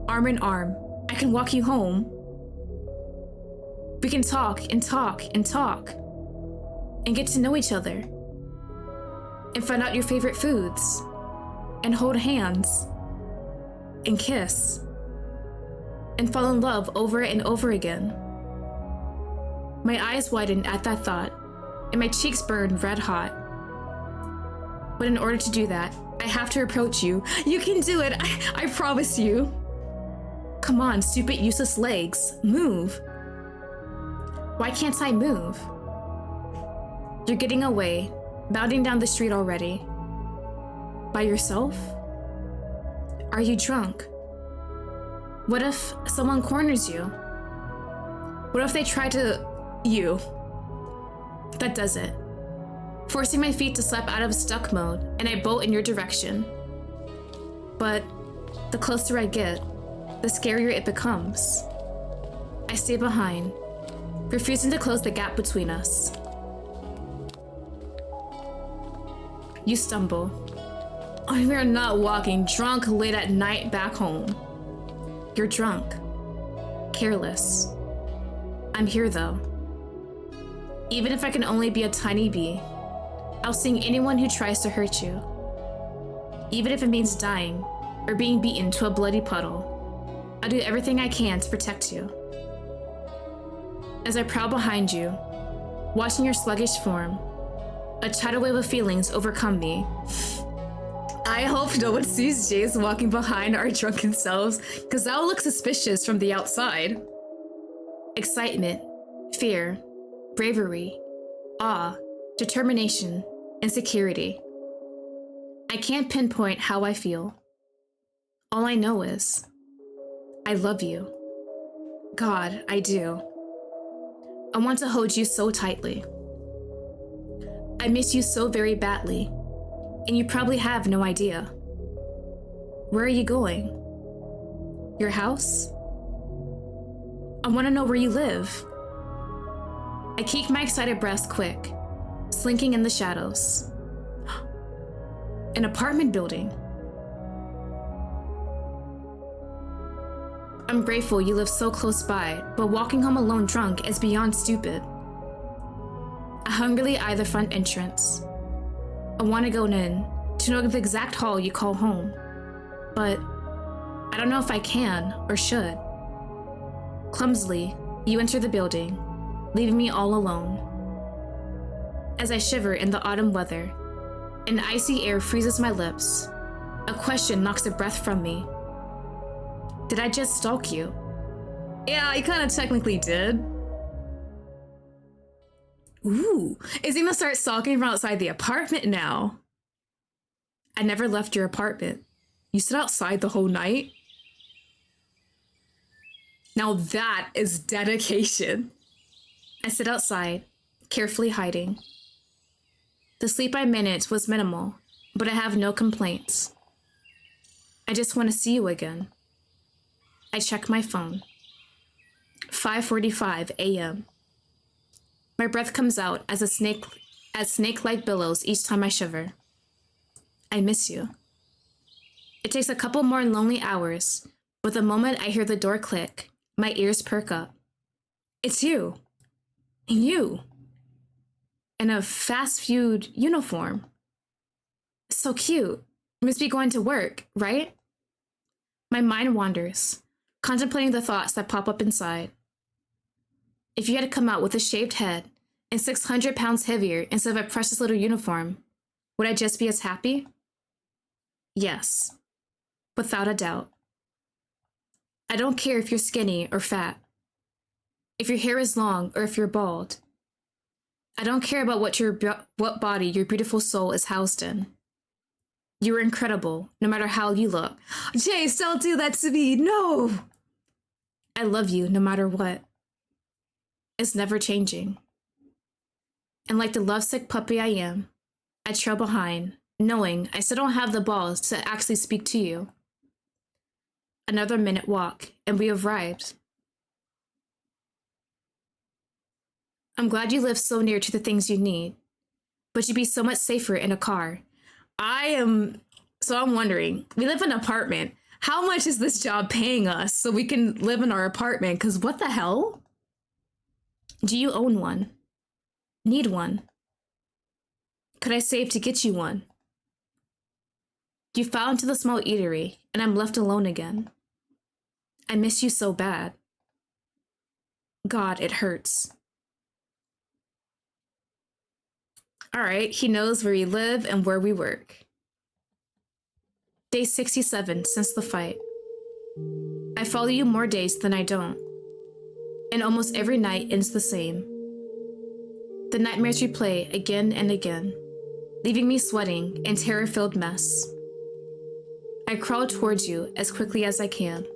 Speaker 1: Arm in arm, I can walk you home. We can talk and talk and talk and get to know each other and find out your favorite foods and hold hands and kiss and fall in love over and over again. My eyes widen at that thought and my cheeks burn red hot. But in order to do that, I have to approach you. You can do it, I promise you. Come on, stupid useless legs, move. Why can't I move? You're getting away, bounding down the street already. By yourself? Are you drunk? What if someone corners you? What if they try to... you? That does it. Forcing my feet to slap out of stuck mode, and I bolt in your direction. But the closer I get, the scarier it becomes. I stay behind, refusing to close the gap between us. You stumble. We are not walking drunk late at night back home. You're drunk. Careless. I'm here though. Even if I can only be a tiny bee, I'll sting anyone who tries to hurt you. Even if it means dying or being beaten to a bloody puddle, I'll do everything I can to protect you. As I prowl behind you, watching your sluggish form, a tidal wave of feelings overcome me. I hope no one sees Jayce walking behind our drunken selves, because that will look suspicious from the outside. Excitement, fear, bravery, awe, determination, and security. I can't pinpoint how I feel. All I know is, I love you. God, I do. I want to hold you so tightly. I miss you so very badly, and you probably have no idea. Where are you going? Your house? I want to know where you live. I keep my excited breaths quick, slinking in the shadows. An apartment building. I'm grateful you live so close by, but walking home alone drunk is beyond stupid. I hungrily eye the front entrance. I want to go in, to know the exact hall you call home, but I don't know if I can or should. Clumsily, you enter the building, leaving me all alone. As I shiver in the autumn weather, an icy air freezes my lips. A question knocks the breath from me. Did I just stalk you? Yeah, I kind of technically did. Ooh, is he gonna start stalking from outside the apartment now? I never left your apartment. You stood outside the whole night? Now that is dedication. I sit outside, carefully hiding. The sleep I managed was minimal, but I have no complaints. I just want to see you again. I check my phone. 5:45 a.m. My breath comes out as snake-like billows each time I shiver. I miss you. It takes a couple more lonely hours, but the moment I hear the door click, my ears perk up. It's you. And you. In a fast food uniform. So cute. You must be going to work, right? My mind wanders, contemplating the thoughts that pop up inside. If you had to come out with a shaved head and 600 pounds heavier instead of a precious little uniform, would I just be as happy? Yes, without a doubt. I don't care if you're skinny or fat, if your hair is long or if you're bald. I don't care about what body your beautiful soul is housed in. You are incredible, no matter how you look. Jayce, don't do that to me, no! I love you no matter what. It's never changing. And like the lovesick puppy I am, I trail behind, knowing I still don't have the balls to actually speak to you. Another minute walk, and we have arrived. I'm glad you live so near to the things you need, but you'd be so much safer in a car. I'm wondering, we live in an apartment. How much is this job paying us so we can live in our apartment? Because what the hell? Do you own one? Need one? Could I save to get you one? You fell into the small eatery, and I'm left alone again. I miss you so bad. God, it hurts. All right, he knows where we live and where we work. Day 67 since the fight. I follow you more days than I don't. And almost every night ends the same. The nightmares replay again and again, leaving me sweating in terror-filled mess. I crawl towards you as quickly as I can,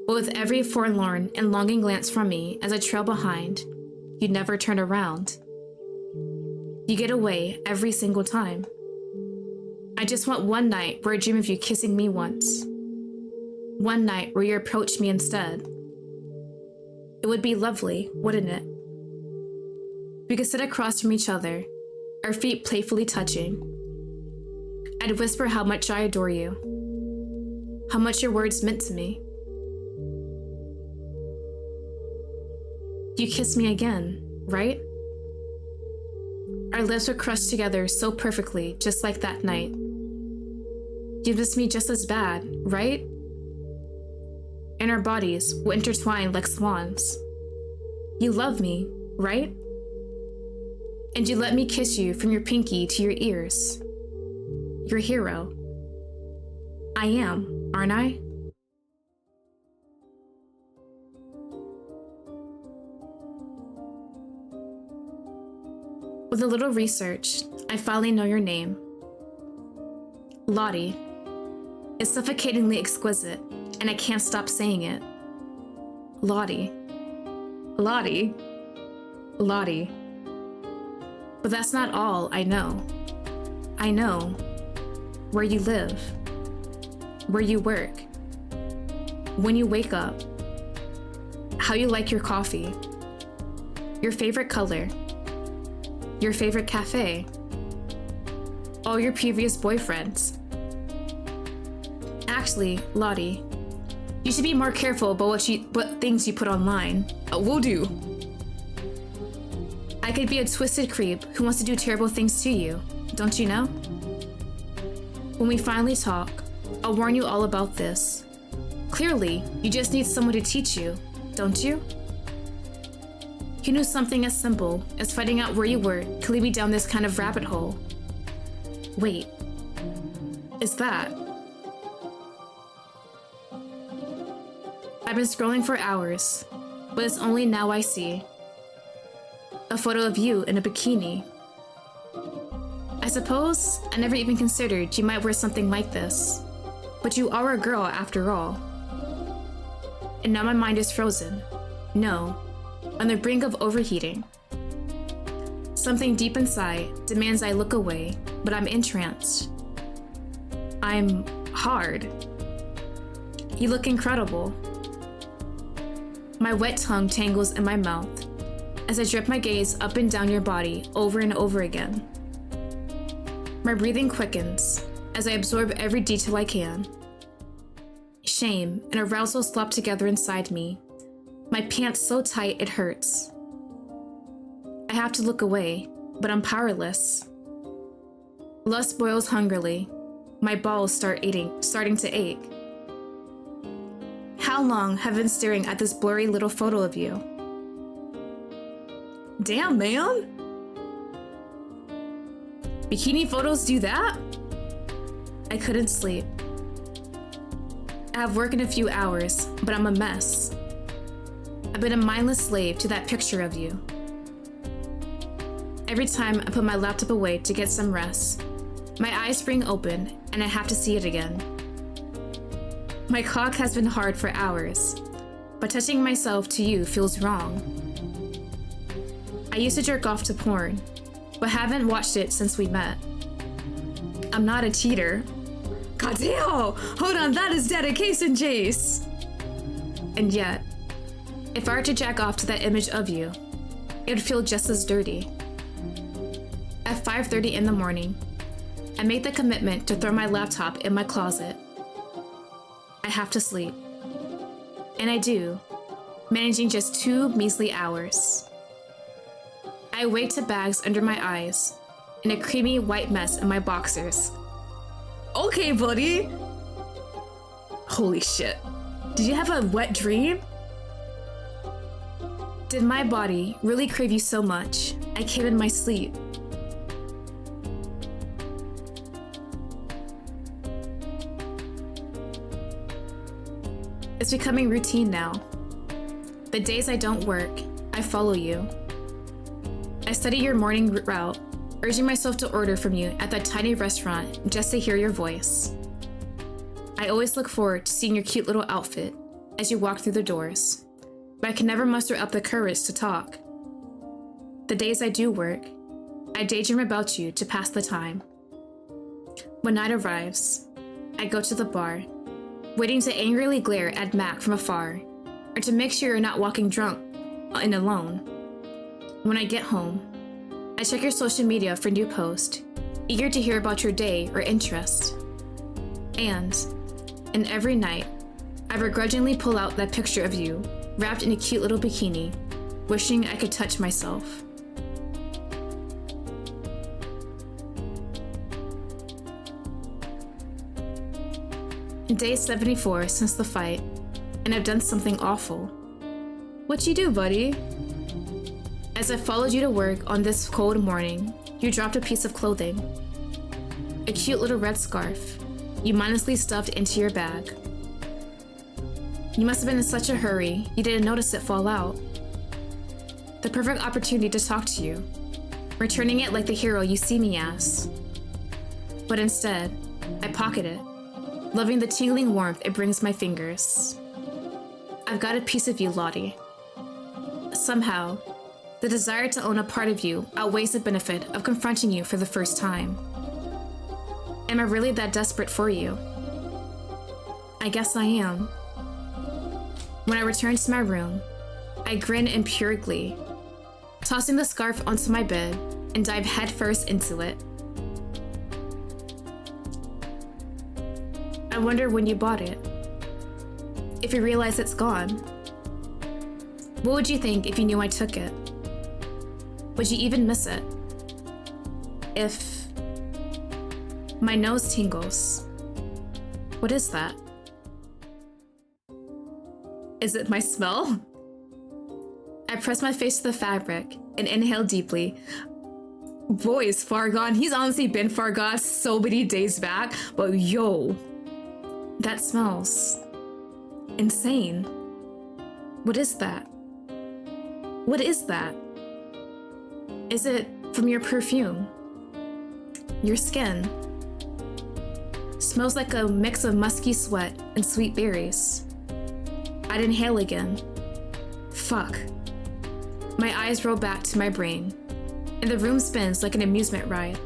Speaker 1: but with every forlorn and longing glance from me as I trail behind, you never turn around. You get away every single time. I just want one night where I dream of you kissing me once. One night where you approach me instead. It would be lovely, wouldn't it? We could sit across from each other, our feet playfully touching. I'd whisper how much I adore you, how much your words meant to me. You kiss me again, right? Our lips were crushed together so perfectly, just like that night. You miss me just as bad, right? And our bodies will intertwine like swans. You love me, right? And you let me kiss you from your pinky to your ears. Your hero. I am, aren't I? With a little research, I finally know your name. Lottie. It's suffocatingly exquisite, and I can't stop saying it. Lottie. Lottie. Lottie. But that's not all I know. I know where you live, where you work, when you wake up, how you like your coffee, your favorite color, your favorite cafe, all your previous boyfriends. Actually, Lottie, you should be more careful about what things you put online. Will do. I could be a twisted creep who wants to do terrible things to you, don't you know? When we finally talk, I'll warn you all about this. Clearly, you just need someone to teach you, don't you? You knew something as simple as finding out where you were could lead me down this kind of rabbit hole. Wait, is that? I've been scrolling for hours, but it's only now I see a photo of you in a bikini. I suppose I never even considered you might wear something like this, but you are a girl after all. And now my mind is frozen. No, on the brink of overheating. Something deep inside demands I look away, but I'm entranced. I'm hard. You look incredible. My wet tongue tangles in my mouth as I drip my gaze up and down your body over and over again. My breathing quickens as I absorb every detail I can. Shame and arousal slop together inside me, my pants so tight it hurts. I have to look away, but I'm powerless. Lust boils hungrily. My balls starting to ache. How long have I been staring at this blurry little photo of you? Damn, man! Bikini photos do that? I couldn't sleep. I have work in a few hours, but I'm a mess. I've been a mindless slave to that picture of you. Every time I put my laptop away to get some rest, my eyes spring open and I have to see it again. My cock has been hard for hours, but touching myself to you feels wrong. I used to jerk off to porn, but haven't watched it since we met. I'm not a cheater. Goddamn! Hold on, that is dedication, Jayce! And yet, if I were to jack off to that image of you, it would feel just as dirty. At 5:30 in the morning, I make the commitment to throw my laptop in my closet. I have to sleep. And I do, managing just 2 measly hours. I wake to bags under my eyes and a creamy white mess in my boxers. Okay, buddy! Holy shit. Did you have a wet dream? Did my body really crave you so much, I came in my sleep? It's becoming routine now. The days I don't work, I follow you. I study your morning route, urging myself to order from you at that tiny restaurant just to hear your voice. I always look forward to seeing your cute little outfit as you walk through the doors, but I can never muster up the courage to talk. The days I do work, I daydream about you to pass the time. When night arrives, I go to the bar, waiting to angrily glare at Mac from afar, or to make sure you're not walking drunk and alone. When I get home, I check your social media for new posts, eager to hear about your day or interest. And every night, I begrudgingly pull out that picture of you, wrapped in a cute little bikini, wishing I could touch myself. Day 74 since the fight, and I've done something awful. What'd you do, buddy? As I followed you to work on this cold morning, you dropped a piece of clothing. A cute little red scarf, you mindlessly stuffed into your bag. You must have been in such a hurry, you didn't notice it fall out. The perfect opportunity to talk to you, returning it like the hero you see me as. But instead, I pocket it, loving the tingling warmth it brings my fingers. I've got a piece of you, Lottie. Somehow, the desire to own a part of you outweighs the benefit of confronting you for the first time. Am I really that desperate for you? I guess I am. When I return to my room, I grin in pure glee, tossing the scarf onto my bed and dive headfirst into it. I wonder when you bought it. If you realize it's gone. What would you think if you knew I took it? Would you even miss it? If my nose tingles, what is that? Is it my smell? I press my face to the fabric and inhale deeply. Boy, is far gone. He's honestly been far gone so many days back, but yo, that smells insane. What is that? What is that? Is it from your perfume? Your skin? Smells like a mix of musky sweat and sweet berries. I'd inhale again. Fuck. My eyes roll back to my brain, and the room spins like an amusement ride.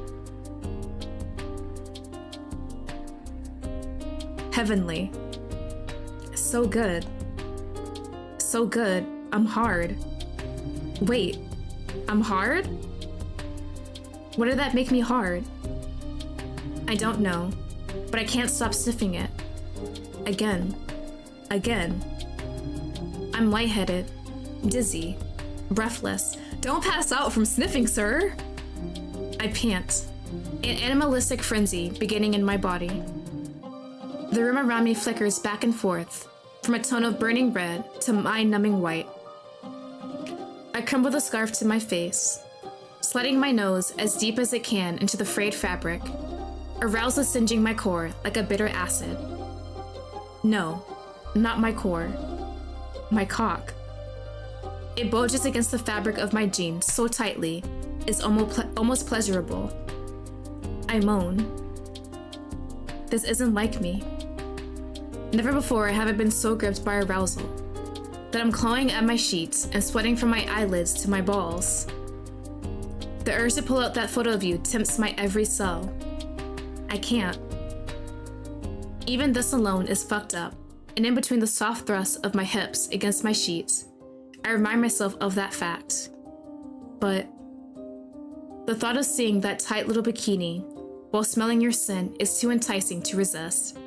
Speaker 1: heavenly. So good. So good. I'm hard. Wait, I'm hard? What did that make me hard? I don't know, but I can't stop sniffing it. Again. Again. I'm lightheaded, dizzy, breathless. Don't pass out from sniffing, sir! I pant, an animalistic frenzy beginning in my body. The room around me flickers back and forth, from a tone of burning red to mind-numbing white. I crumble the scarf to my face, sliding my nose as deep as it can into the frayed fabric, arousal singeing my core like a bitter acid. No, not my core. My cock. It bulges against the fabric of my jeans so tightly, it's almost pleasurable. I moan. This isn't like me. Never before have I been so gripped by arousal that I'm clawing at my sheets and sweating from my eyelids to my balls. The urge to pull out that photo of you tempts my every cell. I can't. Even this alone is fucked up, and in between the soft thrusts of my hips against my sheets, I remind myself of that fact. But the thought of seeing that tight little bikini while smelling your sin is too enticing to resist.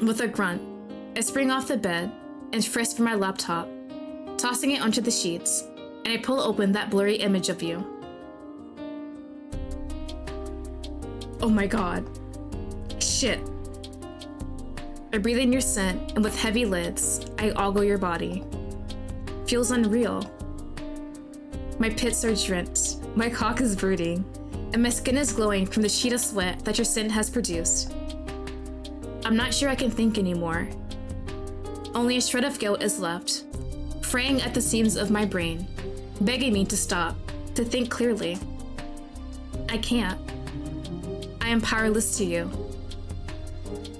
Speaker 1: With a grunt, I spring off the bed and frisk for my laptop, tossing it onto the sheets, and I pull open that blurry image of you. Oh my god. Shit. I breathe in your scent, and with heavy lids, I ogle your body. Feels unreal. My pits are drenched, my cock is brooding, and my skin is glowing from the sheet of sweat that your scent has produced. I'm not sure I can think anymore. Only a shred of guilt is left, fraying at the seams of my brain, begging me to stop, to think clearly. I can't. I am powerless to you.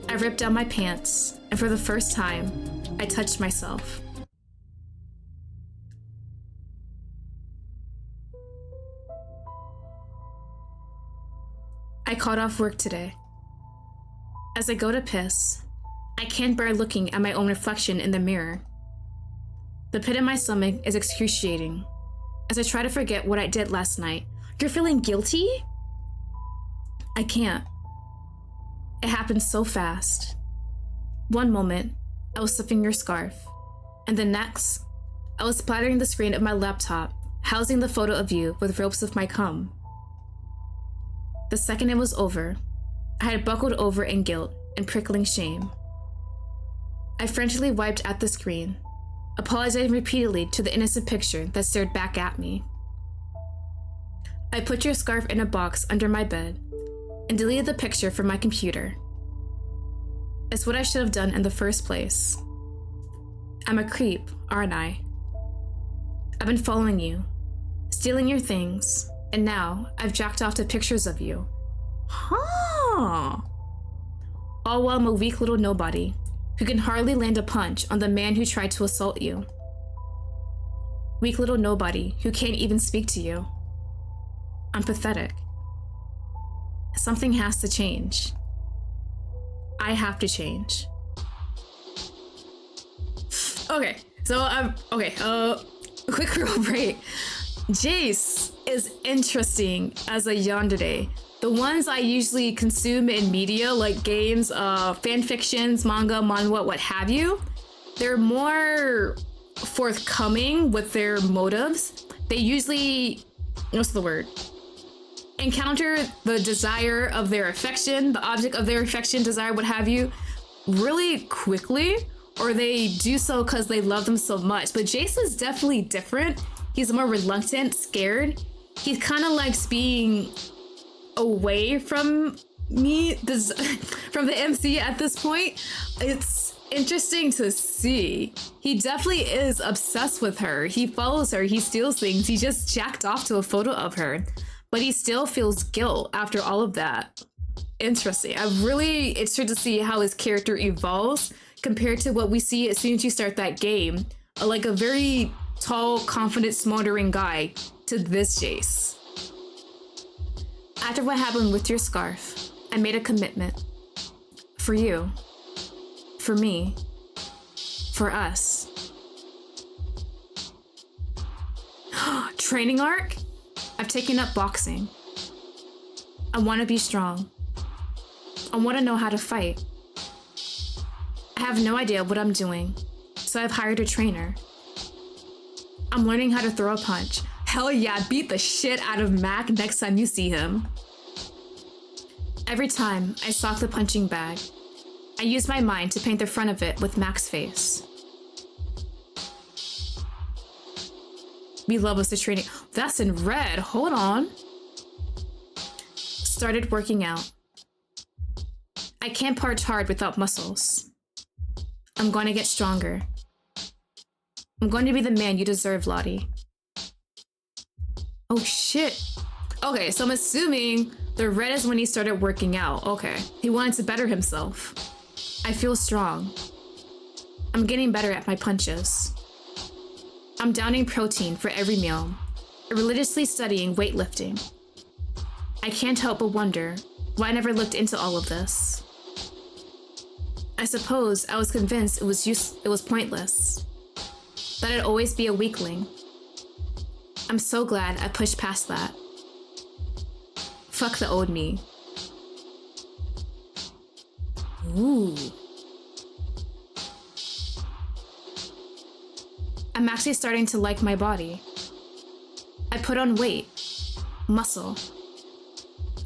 Speaker 1: I rip down my pants, and for the first time, I touch myself. I called off work today. As I go to piss, I can't bear looking at my own reflection in the mirror. The pit in my stomach is excruciating as I try to forget what I did last night. You're feeling guilty? I can't. It happened so fast. One moment, I was sniffing your scarf, and the next, I was splattering the screen of my laptop, housing the photo of you with ropes of my cum. The second it was over, I had buckled over in guilt and prickling shame. I frantically wiped at the screen, apologizing repeatedly to the innocent picture that stared back at me. I put your scarf in a box under my bed and deleted the picture from my computer. It's what I should have done in the first place. I'm a creep, aren't I? I've been following you, stealing your things, and now I've jacked off to pictures of you. Huh. All while I'm a weak little nobody who can hardly land a punch on the man who tried to assault you. Weak little nobody who can't even speak to you. I'm pathetic. Something has to change. I have to change. Okay, so quick real break. Jayce is interesting as a yandere. The ones I usually consume in media, like games, fan fictions, manga, manhwa, what have you, they're more forthcoming with their motives. They usually, encounter the desire of their affection, the object of their affection, desire, what have you, really quickly, or they do so because they love them so much. But Jayce is definitely different. He's more reluctant, scared. He kind of likes being away from me, from the MC at this point. It's interesting to see. He definitely is obsessed with her. He follows her, he steals things. He just jacked off to a photo of her, but he still feels guilt after all of that. Interesting. I'm really interested to see how his character evolves compared to what we see as soon as you start that game. Like a very tall, confident, smoldering guy to this Jayce. After what happened with your scarf, I made a commitment. For you. For me. For us. Training arc? I've taken up boxing. I want to be strong. I want to know how to fight. I have no idea what I'm doing, so I've hired a trainer. I'm learning how to throw a punch. Hell yeah, beat the shit out of Mac next time you see him. Every time I sock the punching bag, I use my mind to paint the front of it with Mac's face. We love us the training. That's in red. Hold on. Started working out. I can't parch hard without muscles. I'm going to get stronger. I'm going to be the man you deserve, Lottie. Oh shit. Okay, so I'm assuming the red is when he started working out. Okay, he wanted to better himself. I feel strong. I'm getting better at my punches. I'm downing protein for every meal, religiously studying weightlifting. I can't help but wonder why I never looked into all of this. I suppose I was convinced it was pointless, that I'd always be a weakling. I'm so glad I pushed past that. Fuck the old me. Ooh. I'm actually starting to like my body. I put on weight, muscle.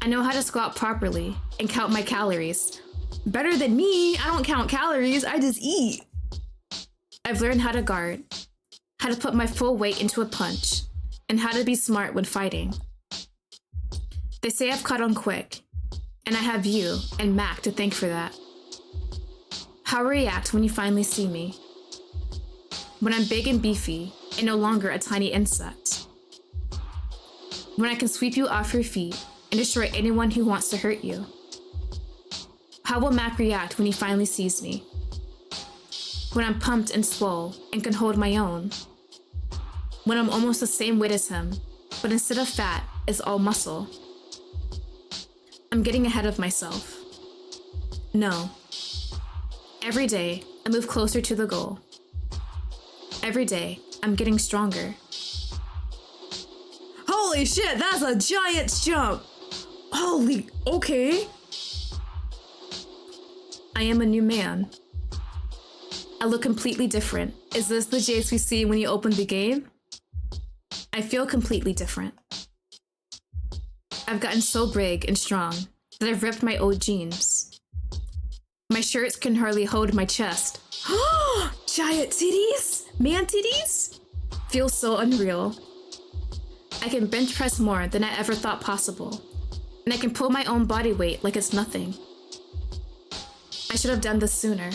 Speaker 1: I know how to squat properly and count my calories. Better than me, I don't count calories, I just eat. I've learned how to guard, how to put my full weight into a punch, and how to be smart when fighting. They say I've caught on quick, and I have you and Mac to thank for that. How I'll react when you finally see me. When I'm big and beefy and no longer a tiny insect. When I can sweep you off your feet and destroy anyone who wants to hurt you. How will Mac react when he finally sees me? When I'm pumped and swole and can hold my own. When I'm almost the same weight as him, but instead of fat, it's all muscle. I'm getting ahead of myself. No. Every day, I move closer to the goal. Every day, I'm getting stronger. Holy shit, that's a giant jump! Holy, okay. I am a new man. I look completely different. Is this the Jayce we see when you open the game? I feel completely different. I've gotten so big and strong that I've ripped my old jeans. My shirts can hardly hold my chest. Giant titties? Man titties? Feels so unreal. I can bench press more than I ever thought possible, and I can pull my own body weight like it's nothing. I should have done this sooner.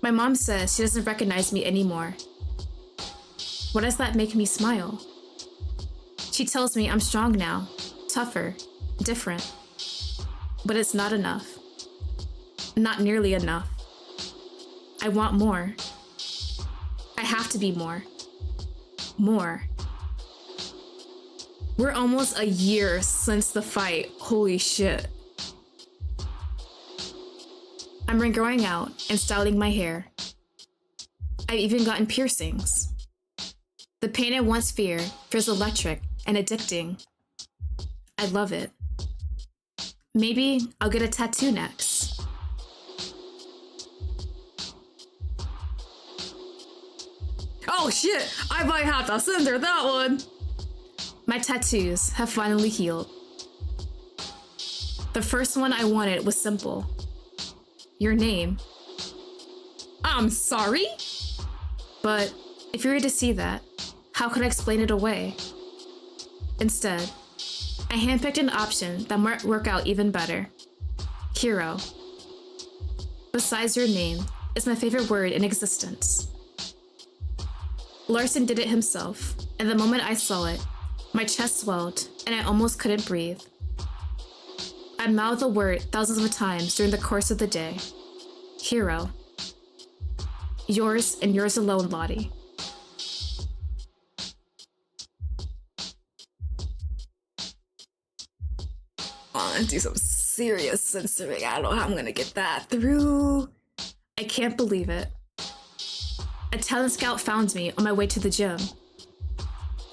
Speaker 1: My mom says she doesn't recognize me anymore. What does that make me smile? She tells me I'm strong now, tougher, different. But it's not enough. Not nearly enough. I want more. I have to be more. More. We're almost a year since the fight. Holy shit. I'm regrowing out and styling my hair. I've even gotten piercings. The pain I once feared feels electric and addicting. I love it. Maybe I'll get a tattoo next. Oh shit, I might have to censor that one. My tattoos have finally healed. The first one I wanted was simple. Your name. I'm sorry? But if you were to see that, how could I explain it away? Instead, I handpicked an option that might work out even better. Hero. Besides your name, is my favorite word in existence. Larson did it himself, and the moment I saw it, my chest swelled and I almost couldn't breathe. I mouthed the word thousands of times during the course of the day. Hero. Yours and yours alone, Lottie. Do some serious censoring. I don't know how I'm gonna get that through. I can't believe it. A talent scout found me on my way to the gym.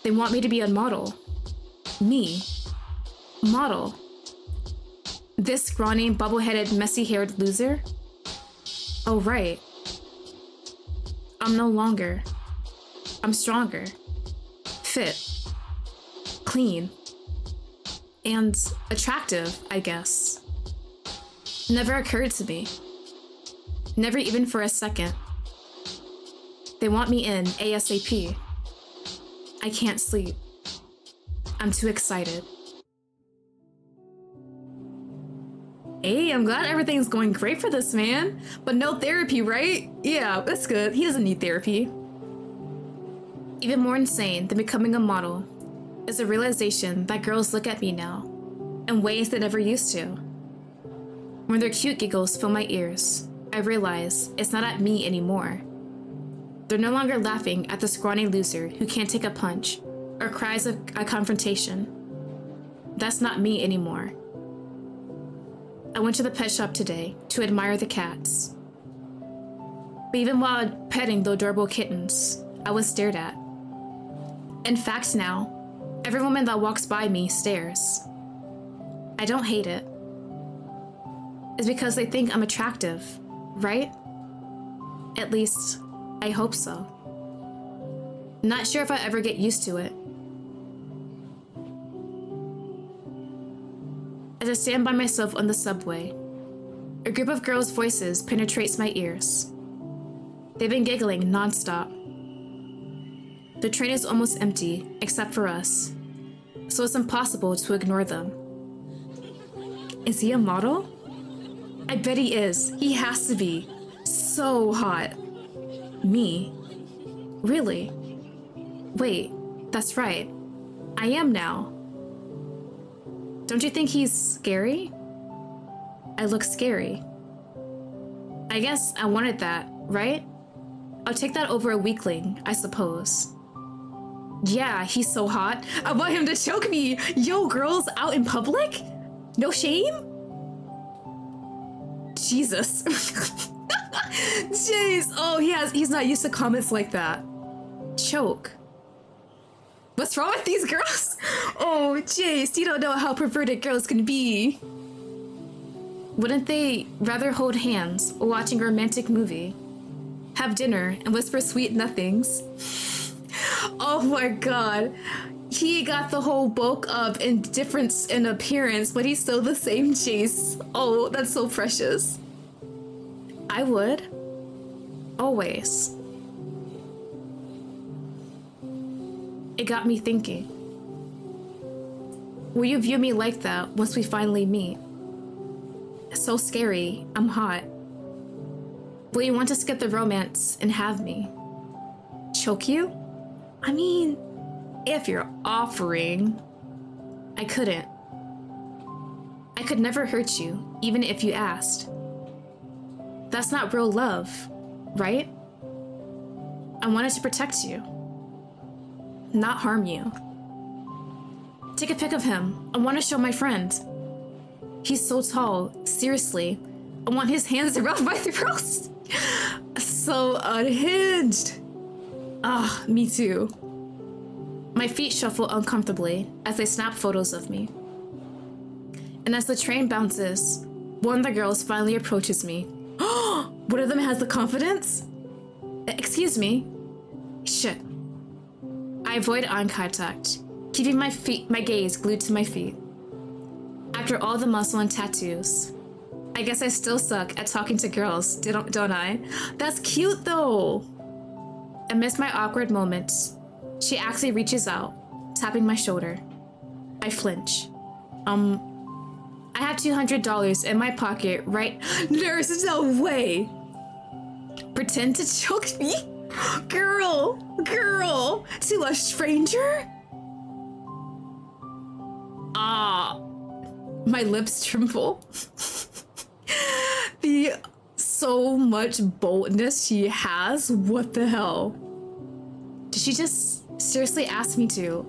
Speaker 1: They want me to be a model. Me. Model. This scrawny, bubble-headed, messy-haired loser? Oh, right. I'm no longer. I'm stronger. Fit. Clean. And attractive, I guess. Never occurred to me. Never even for a second. They want me in ASAP. I can't sleep. I'm too excited. Hey, I'm glad everything's going great for this man. But no therapy, right? Yeah, that's good. He doesn't need therapy. Even more insane than becoming a model is the realization that girls look at me now in ways they never used to. When their cute giggles fill my ears, I realize it's not at me anymore. They're no longer laughing at the scrawny loser who can't take a punch or cries a confrontation. That's not me anymore. I went to the pet shop today to admire the cats. But even while petting the adorable kittens, I was stared at. In fact now, every woman that walks by me stares. I don't hate it. It's because they think I'm attractive, right? At least, I hope so. Not sure if I ever get used to it. As I stand by myself on the subway, a group of girls' voices penetrates my ears. They've been giggling nonstop. The train is almost empty, except for us, so it's impossible to ignore them. Is he a model? I bet he is. He has to be. So hot. Me? Really? Wait, that's right. I am now. Don't you think he's scary? I look scary. I guess I wanted that, right? I'll take that over a weakling, I suppose. Yeah, he's so hot. I want him to choke me. Yo, girls out in public? No shame? Jesus. Jayce. Oh, he's not used to comments like that. Choke. What's wrong with these girls? Oh, Jayce, you don't know how perverted girls can be. Wouldn't they rather hold hands while watching a romantic movie, have dinner, and whisper sweet nothings? Oh my god. He got the whole bulk of indifference in appearance, but he's still the same Jayce. Oh, that's so precious. I would. Always. It got me thinking. Will you view me like that once we finally meet? So scary, I'm hot. Will you want to skip the romance and have me? Choke you? I mean, if you're offering. I couldn't. I could never hurt you, even if you asked. That's not real love, right? I wanted to protect you, not harm you. Take a pic of him. I want to show my friend. He's so tall, seriously. I want his hands around my throat. So unhinged. Ah, me too. My feet shuffle uncomfortably as they snap photos of me. And as the train bounces, one of the girls finally approaches me. One of them has the confidence? Excuse me. Shit. I avoid eye contact, keeping my gaze glued to my feet. After all the muscle and tattoos, I guess I still suck at talking to girls, don't I? That's cute though. Amidst my awkward moments, she actually reaches out, tapping my shoulder. I flinch. I have $200 in my pocket, right? There's no way. Pretend to choke me? Girl, to a stranger? Ah, my lips tremble. The so much boldness she has, what the hell? Did she just seriously ask me to?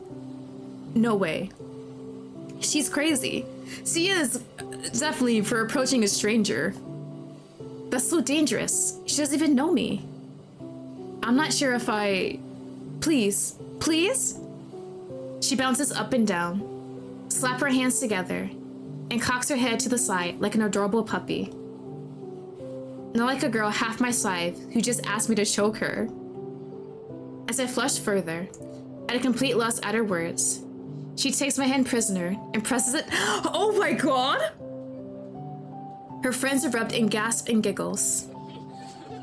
Speaker 1: No way. She's crazy. She is, definitely, for approaching a stranger. That's so dangerous. She doesn't even know me. I'm not sure if I... Please. Please? She bounces up and down, slap her hands together, and cocks her head to the side like an adorable puppy. Not like a girl half my size who just asked me to choke her. As I flush further, at a complete loss at her words, she takes my hand prisoner and presses it. Oh my god! Her friends erupt in gasps and giggles.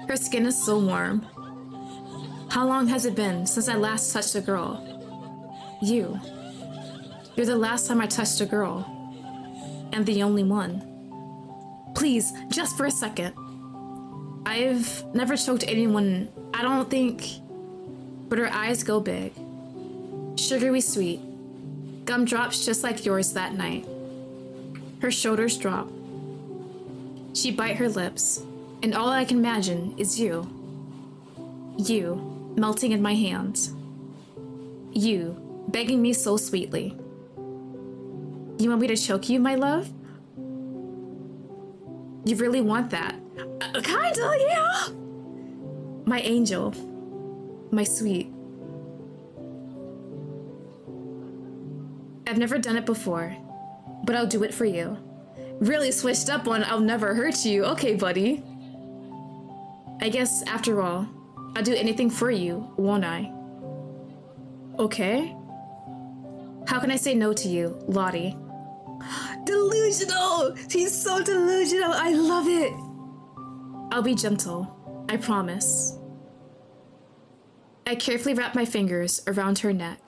Speaker 1: Her skin is so warm. How long has it been since I last touched a girl? You. You're the last time I touched a girl. And the only one. Please, just for a second. I've never choked anyone, I don't think. But her eyes go big. Sugary sweet. Gumdrops just like yours that night. Her shoulders drop. She bite her lips, and all I can imagine is you. You, melting in my hands. You, begging me so sweetly. You want me to choke you, my love? You really want that? Kinda, yeah! My angel. My sweet. I've never done it before, but I'll do it for you. Really switched up on I'll never hurt you. Okay, buddy. I guess, after all, I'll do anything for you, won't I? Okay. How can I say no to you, Lottie? Delusional! He's so delusional. I love it. I'll be gentle. I promise. I carefully wrap my fingers around her neck.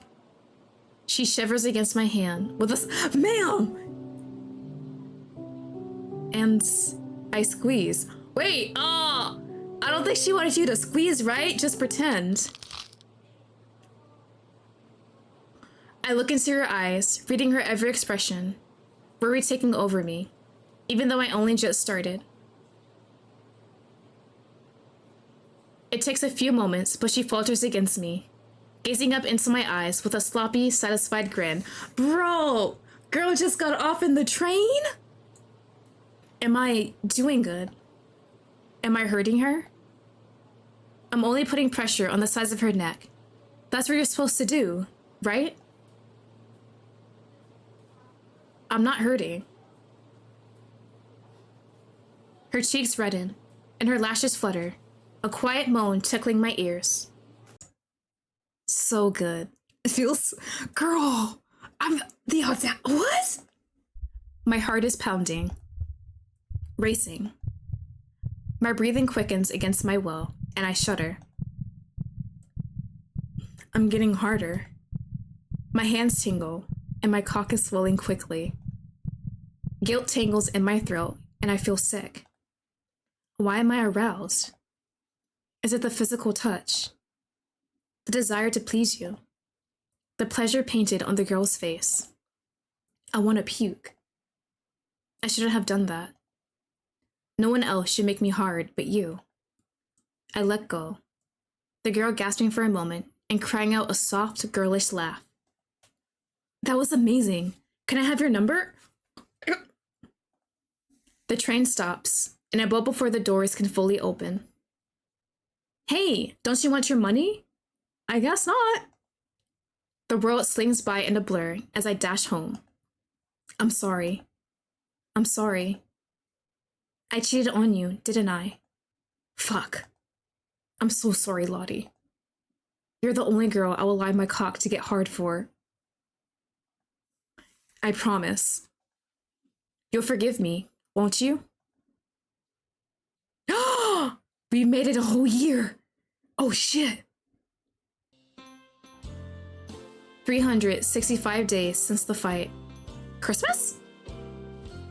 Speaker 1: She shivers against my hand with a ma'am! And I squeeze. Wait, I don't think she wanted you to squeeze, right? Just pretend. I look into her eyes, reading her every expression, worry taking over me, even though I only just started. It takes a few moments, but she falters against me, gazing up into my eyes with a sloppy, satisfied grin. Bro, girl just got off in the train? Am I doing good? Am I hurting her? I'm only putting pressure on the sides of her neck. That's what you're supposed to do, right? I'm not hurting. Her cheeks redden, and her lashes flutter, a quiet moan tickling my ears. So good. It feels... Girl! I'm... The audacity... What? My heart is pounding. Racing. My breathing quickens against my will, and I shudder. I'm getting harder. My hands tingle, and my cock is swelling quickly. Guilt tangles in my throat, and I feel sick. Why am I aroused? Is it the physical touch? The desire to please you? The pleasure painted on the girl's face? I want to puke. I shouldn't have done that. No one else should make me hard but you. I let go, the girl gasping for a moment and crying out a soft, girlish laugh. That was amazing. Can I have your number? The train stops, and I bolt before the doors can fully open. Hey, don't you want your money? I guess not. The world slings by in a blur as I dash home. I'm sorry. I'm sorry. I cheated on you, didn't I? Fuck. I'm so sorry, Lottie. You're the only girl I will lie my cock to get hard for. I promise. You'll forgive me, won't you? We made it a whole year. Oh shit. 365 days since the fight. Christmas?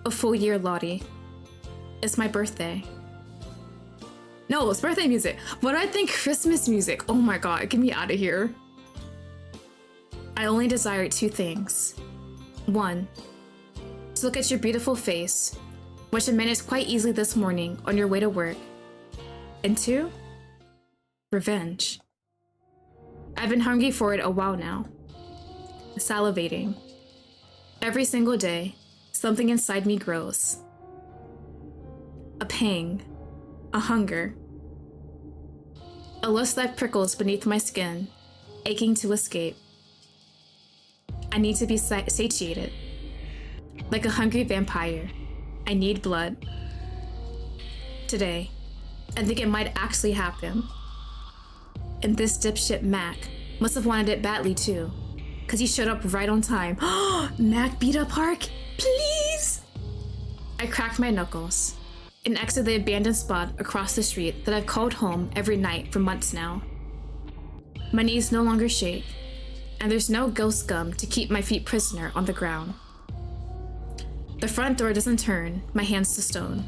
Speaker 1: A full year, Lottie. It's my birthday. No, it's birthday music. But I think Christmas music. Oh my god, get me out of here. I only desire two things. One, to look at your beautiful face, which I managed quite easily this morning on your way to work. And two, revenge. I've been hungry for it a while now. Salivating. Every single day, something inside me grows. A pang, a hunger, a lust that prickles beneath my skin, aching to escape. I need to be satiated. Like a hungry vampire, I need blood. Today, I think it might actually happen. And this dipshit Mac must have wanted it badly too, because he showed up right on time. Mac beat up Hark, please! I cracked my knuckles and exited the abandoned spot across the street that I've called home every night for months now. My knees no longer shake, and there's no ghost gum to keep my feet prisoner on the ground. The front door doesn't turn my hands to stone.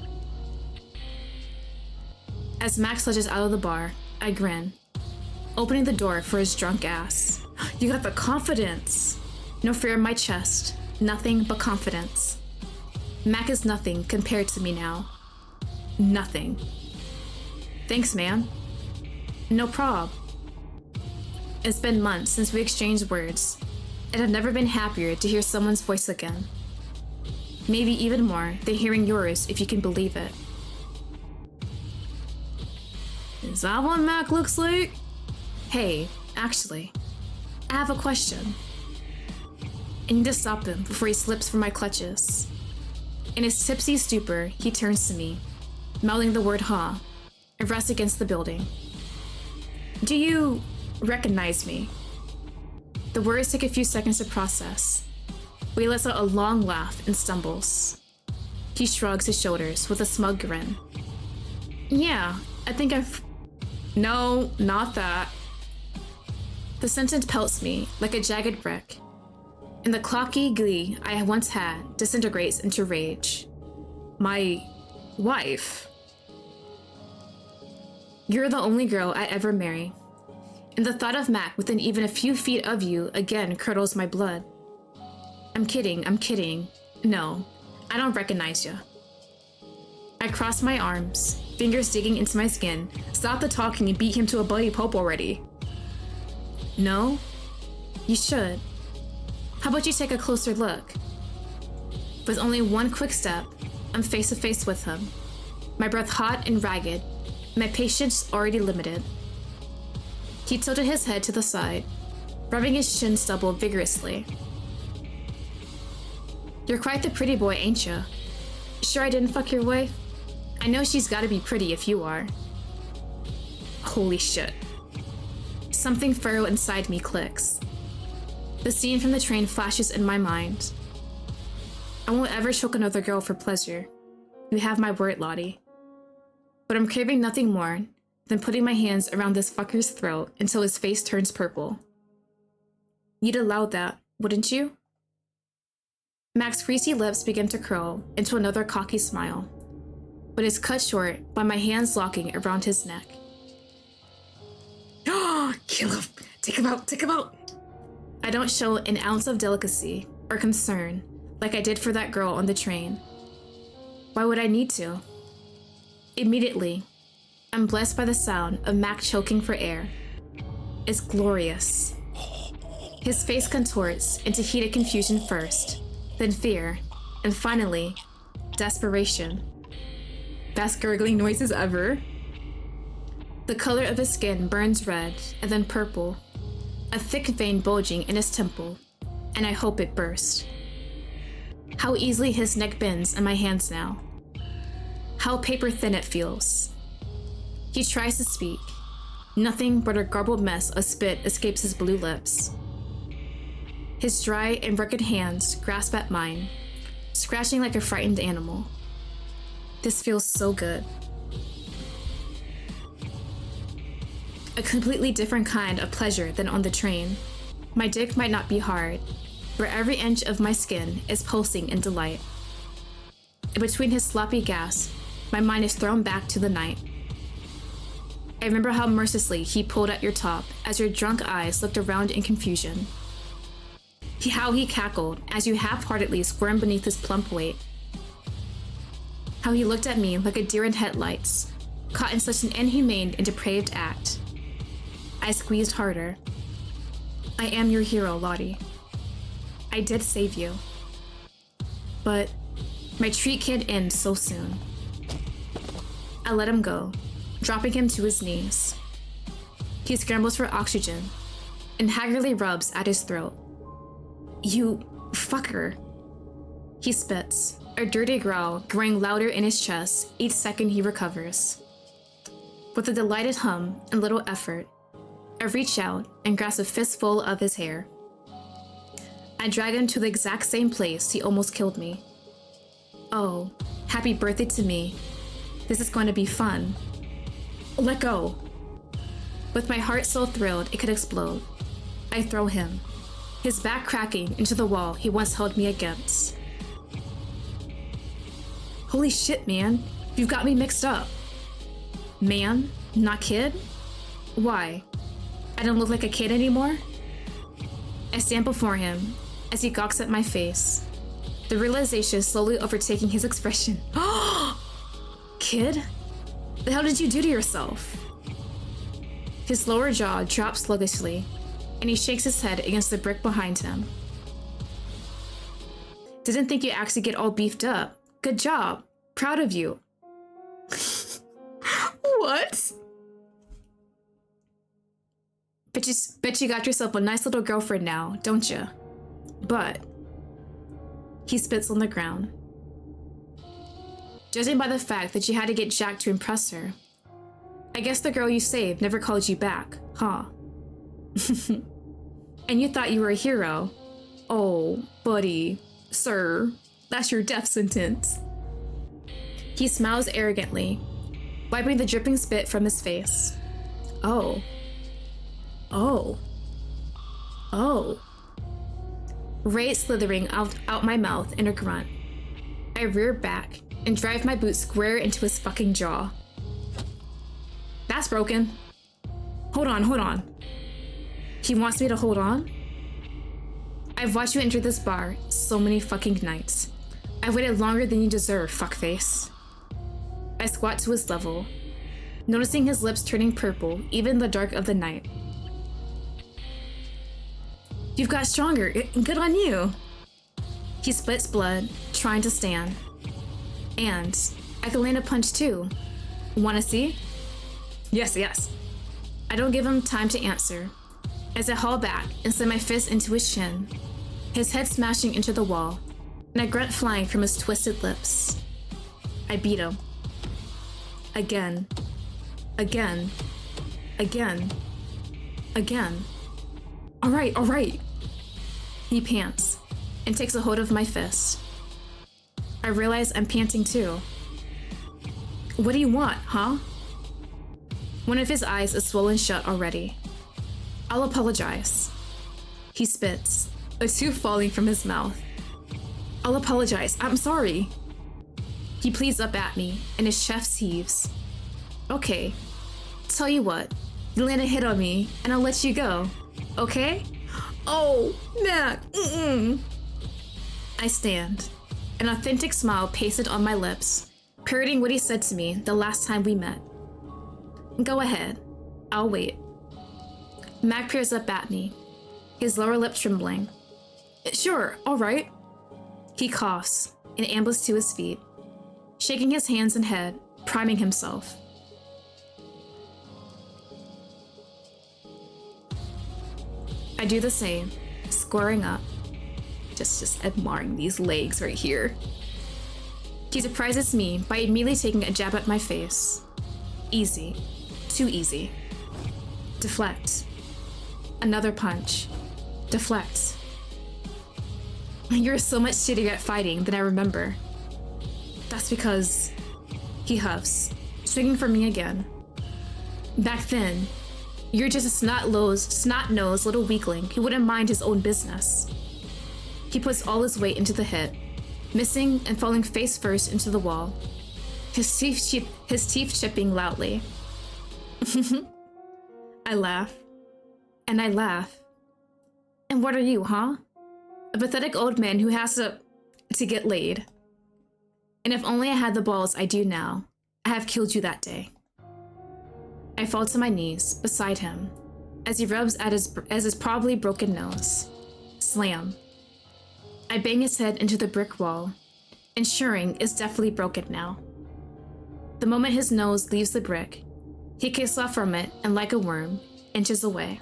Speaker 1: As Max sledges out of the bar, I grin, opening the door for his drunk ass. You got the confidence! No fear in my chest, nothing but confidence. Mac is nothing compared to me now. Nothing. Thanks, man. No prob. It's been months since we exchanged words, and I've never been happier to hear someone's voice again. Maybe even more than hearing yours, if you can believe it. Is that what Mac looks like? Hey, actually, I have a question. I need to stop him before he slips from my clutches. In his tipsy stupor, he turns to me, mouthing the word "huh," and rests against the building. Do you recognize me? The words take a few seconds to process, but he lets out a long laugh and stumbles. He shrugs his shoulders with a smug grin. Yeah, I think I've... No, not that. The sentence pelts me like a jagged brick, and the clocky glee I once had disintegrates into rage. My wife. You're the only girl I ever marry, and the thought of Mac within even a few feet of you again curdles my blood. I'm kidding. No, I don't recognize you. I cross my arms, fingers digging into my skin. Stop the talking and beat him to a bloody pulp already. No? You should. How about you take a closer look? With only one quick step, I'm face to face with him, my breath hot and ragged, my patience already limited. He tilted his head to the side, rubbing his chin stubble vigorously. You're quite the pretty boy, ain't ya? Sure I didn't fuck your wife? I know she's gotta be pretty if you are. Holy shit. Something furrow inside me clicks. The scene from the train flashes in my mind. I won't ever choke another girl for pleasure. You have my word, Lottie. But I'm craving nothing more than putting my hands around this fucker's throat until his face turns purple. You'd allow that, wouldn't you? Mac's greasy lips begin to curl into another cocky smile, but is cut short by my hands locking around his neck. Kill him! Take him out! I don't show an ounce of delicacy or concern like I did for that girl on the train. Why would I need to? Immediately, I'm blessed by the sound of Mac choking for air. It's glorious. His face contorts into heated confusion first, then fear, and finally, desperation. Best gurgling noises ever. The color of his skin burns red and then purple, a thick vein bulging in his temple, and I hope it bursts. How easily his neck bends in my hands now. How paper thin it feels. He tries to speak. Nothing but a garbled mess of spit escapes his blue lips. His dry and rugged hands grasp at mine, scratching like a frightened animal. This feels so good. A completely different kind of pleasure than on the train. My dick might not be hard, but every inch of my skin is pulsing in delight. And between his sloppy gasps, my mind is thrown back to the night. I remember how mercilessly he pulled at your top as your drunk eyes looked around in confusion. How he cackled as you half-heartedly squirmed beneath his plump weight. How he looked at me like a deer in headlights, caught in such an inhumane and depraved act. I squeezed harder. I am your hero, Lottie. I did save you. But my treat can't end so soon. I let him go, dropping him to his knees. He scrambles for oxygen and haggardly rubs at his throat. You fucker. He spits, a dirty growl growing louder in his chest each second he recovers. With a delighted hum and little effort, I reach out and grasp a fistful of his hair. I drag him to the exact same place he almost killed me. Oh, happy birthday to me. This is going to be fun. Let go. With my heart so thrilled it could explode, I throw him, his back cracking into the wall he once held me against. Holy shit, man. You've got me mixed up. Man, not kid? Why? I don't look like a kid anymore? I stand before him as he gawks at my face, the realization slowly overtaking his expression. Kid? The hell did you do to yourself? His lower jaw drops sluggishly, and he shakes his head against the brick behind him. Didn't think you'd actually get all beefed up. Good job. Proud of you. What? Bet you got yourself a nice little girlfriend now, don't you? But he spits on the ground. Judging by the fact that you had to get jacked to impress her, I guess the girl you saved never called you back, huh? And you thought you were a hero. Oh, buddy, sir, that's your death sentence. He smiles arrogantly, wiping the dripping spit from his face. Oh. Rage slithering out my mouth in a grunt. I rear back and drive my boot square into his fucking jaw. That's broken. Hold on. He wants me to hold on? I've watched you enter this bar so many fucking nights. I've waited longer than you deserve, fuckface. I squat to his level, noticing his lips turning purple even in the dark of the night. You've got stronger. Good on you. He spits blood, trying to stand. And I can land a punch too. Wanna see? Yes. I don't give him time to answer, as I haul back and send my fist into his chin, his head smashing into the wall, and a grunt flying from his twisted lips. I beat him. Again. All right. He pants and takes a hold of my fist. I realize I'm panting too. What do you want, huh? One of his eyes is swollen shut already. I'll apologize. He spits, a tooth falling from his mouth. I'll apologize. I'm sorry. He pleads up at me, and his chest heaves. Okay. Tell you what. You land a hit on me, and I'll let you go. Okay? Oh, Mac. I stand, an authentic smile pasted on my lips, parroting what he said to me the last time we met. Go ahead. I'll wait. Mac peers up at me, his lower lip trembling. Sure, all right. He coughs and ambles to his feet, shaking his hands and head, priming himself. I do the same, squaring up, just admiring these legs right here. He surprises me by immediately taking a jab at my face. Easy. Too easy. Deflect. Another punch. Deflect. You're so much shittier at fighting than I remember. That's because... He huffs, swinging for me again. Back then, you're just a snot-nosed little weakling who wouldn't mind his own business. He puts all his weight into the hit, missing and falling face first into the wall, his teeth chipping loudly. I laugh. And I laugh. And what are you, huh? A pathetic old man who has to get laid. And if only I had the balls I do now, I have killed you that day. I fall to my knees beside him as he rubs at his probably broken nose. Slam. I bang his head into the brick wall ensuring it's definitely broken now. The moment his nose leaves the brick, he kicks off from it and, like a worm, inches away.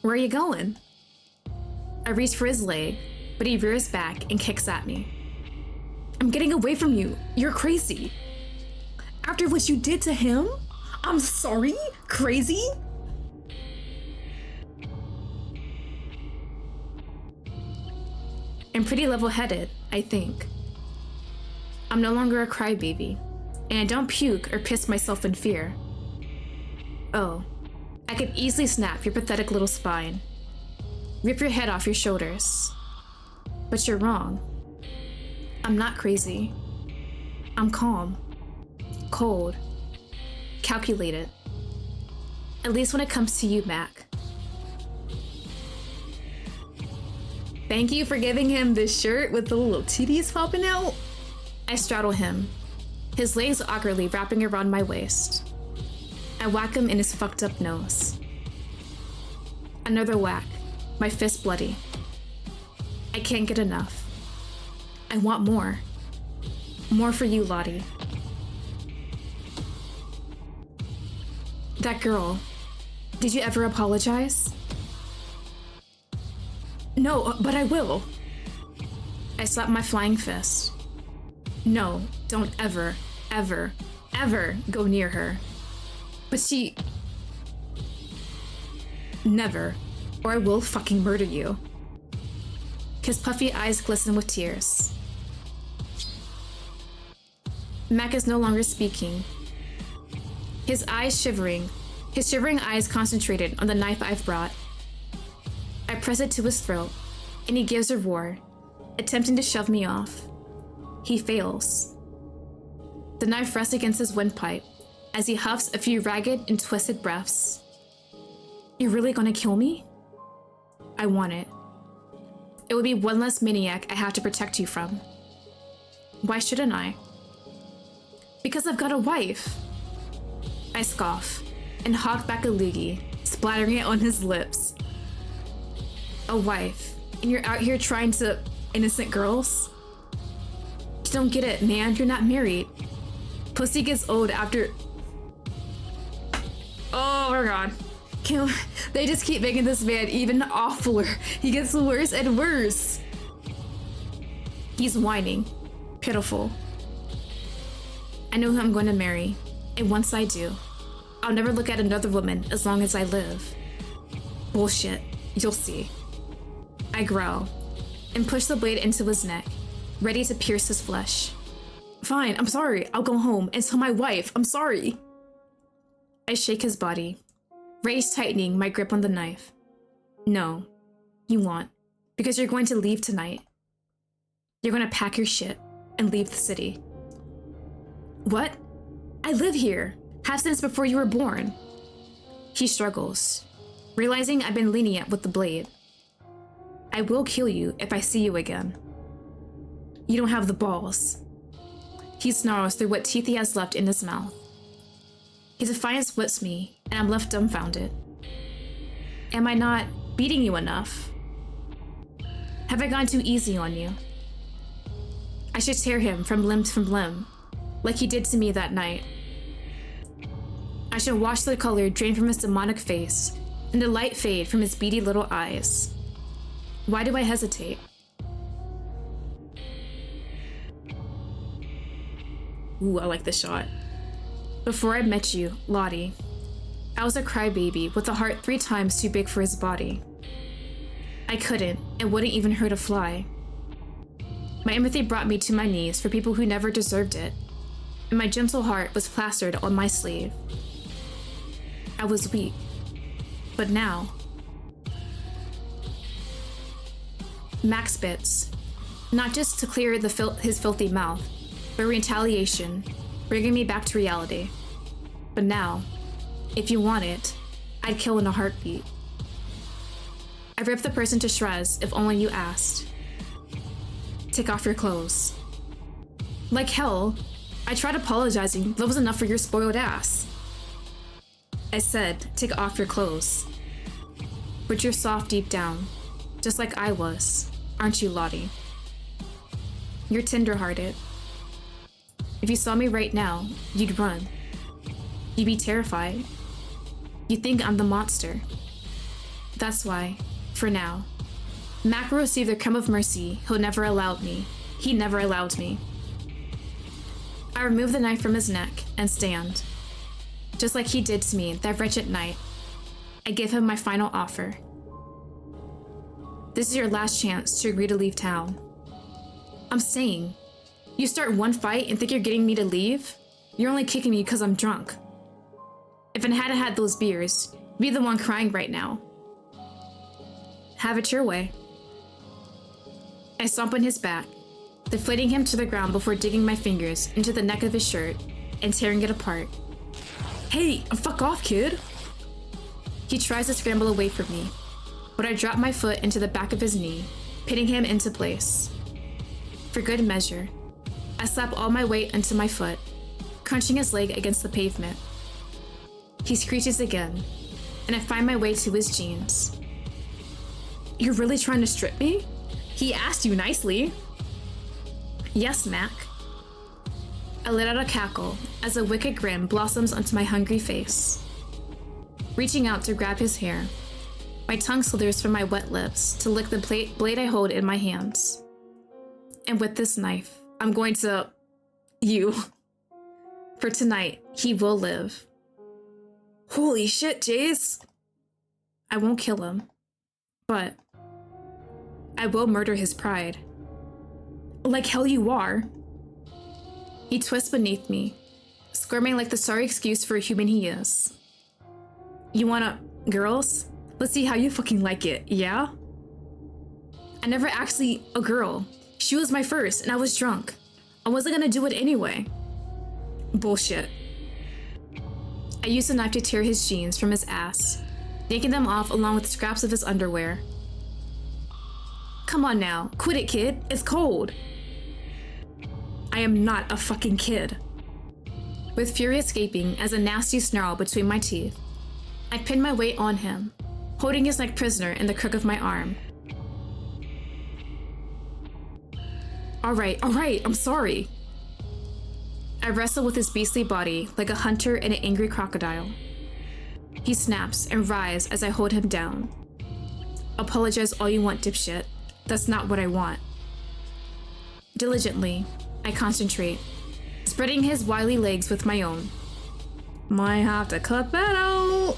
Speaker 1: Where are you going? I reach for his leg, but he rears back and kicks at me. I'm getting away from you. You're crazy. After what you did to him? I'm sorry? Crazy? I'm pretty level-headed, I think. I'm no longer a crybaby, and I don't puke or piss myself in fear. Oh, I could easily snap your pathetic little spine, rip your head off your shoulders. But you're wrong. I'm not crazy. I'm calm, cold, calculated. At least when it comes to you, Mac. Thank you for giving him this shirt with the little titties popping out. I straddle him, his legs awkwardly wrapping around my waist. I whack him in his fucked up nose. Another whack, my fist bloody. I can't get enough. I want more. More for you, Lottie. That girl, did you ever apologize? No, but I will. I slap my flying fist. No, don't ever, ever, ever go near her. But she... Never, or I will fucking murder you. His puffy eyes glisten with tears. Mac is no longer speaking. His shivering eyes concentrated on the knife I've brought. I press it to his throat, and he gives a roar, attempting to shove me off. He fails. The knife rests against his windpipe as he huffs a few ragged and twisted breaths. You're really gonna kill me? I want it. It would be one less maniac I have to protect you from. Why shouldn't I? Because I've got a wife. I scoff and hawk back a loogie, splattering it on his lips. A wife, and you're out here trying to innocent girls? You don't get it, man. You're not married. Pussy gets old after... Oh my god. They just keep making this man even awfuler. He gets worse and worse. He's whining. Pitiful. I know who I'm going to marry, and once I do, I'll never look at another woman as long as I live. Bullshit. You'll see. I growl and push the blade into his neck, ready to pierce his flesh. Fine, I'm sorry. I'll go home and tell my wife. I'm sorry. I shake his body, rage tightening my grip on the knife. No, you won't, because you're going to leave tonight. You're going to pack your shit and leave the city. What? I live here, have since before you were born. He struggles, realizing I've been lenient with the blade. I will kill you if I see you again. You don't have the balls. He snarls through what teeth he has left in his mouth. His defiance whips me, and I'm left dumbfounded. Am I not beating you enough? Have I gone too easy on you? I should tear him from limb, like he did to me that night. I should watch the color drain from his demonic face, and the light fade from his beady little eyes. Why do I hesitate? Ooh, I like this shot. Before I met you, Lottie, I was a crybaby with a heart 3 times too big for his body. I couldn't and wouldn't even hurt a fly. My empathy brought me to my knees for people who never deserved it, and my gentle heart was plastered on my sleeve. I was weak, but now... Max spits, not just to clear his filthy mouth, but retaliation, bringing me back to reality. But now, if you want it, I'd kill in a heartbeat. I rip the person to shreds if only you asked. Take off your clothes. Like hell, I tried apologizing, that was enough for your spoiled ass. I said, take off your clothes. But you're soft deep down, just like I was, aren't you, Lottie? You're tender-hearted. If you saw me right now, you'd run. You'd be terrified. You think I'm the monster. That's why, for now, Mac will receive the crumb of mercy he never allowed me. I remove the knife from his neck and stand. Just like he did to me that wretched night, I give him my final offer. This is your last chance to agree to leave town. I'm staying. You start one fight and think you're getting me to leave? You're only kicking me because I'm drunk. If I hadn't had those beers, you'd be the one crying right now. Have it your way. I stomp on his back, deflating him to the ground before digging my fingers into the neck of his shirt and tearing it apart. Hey, fuck off, kid! He tries to scramble away from me, but I drop my foot into the back of his knee, pinning him into place. For good measure, I slap all my weight into my foot, crunching his leg against the pavement. He screeches again, and I find my way to his jeans. You're really trying to strip me? He asked you nicely. Yes, Mac. I let out a cackle as a wicked grin blossoms onto my hungry face. Reaching out to grab his hair, my tongue slithers from my wet lips to lick the blade I hold in my hands. And with this knife, I'm going to... you. For tonight, he will live. Holy shit, Jayce! I won't kill him, but I will murder his pride. Like hell you are. He twists beneath me, squirming like the sorry excuse for a human he is. You wanna... girls? Let's see how you fucking like it, yeah? I never actually a girl. She was my first, and I was drunk. I wasn't gonna do it anyway. Bullshit. I used the knife to tear his jeans from his ass, yanking them off along with scraps of his underwear. Come on now, quit it, kid. It's cold. I am not a fucking kid. With fury escaping as a nasty snarl between my teeth, I pin my weight on him, holding his neck prisoner in the crook of my arm. All right, I'm sorry. I wrestle with his beastly body like a hunter and an angry crocodile. He snaps and writhes as I hold him down. Apologize all you want, dipshit. That's not what I want. Diligently, I concentrate, spreading his wily legs with my own. Might have to cut that out.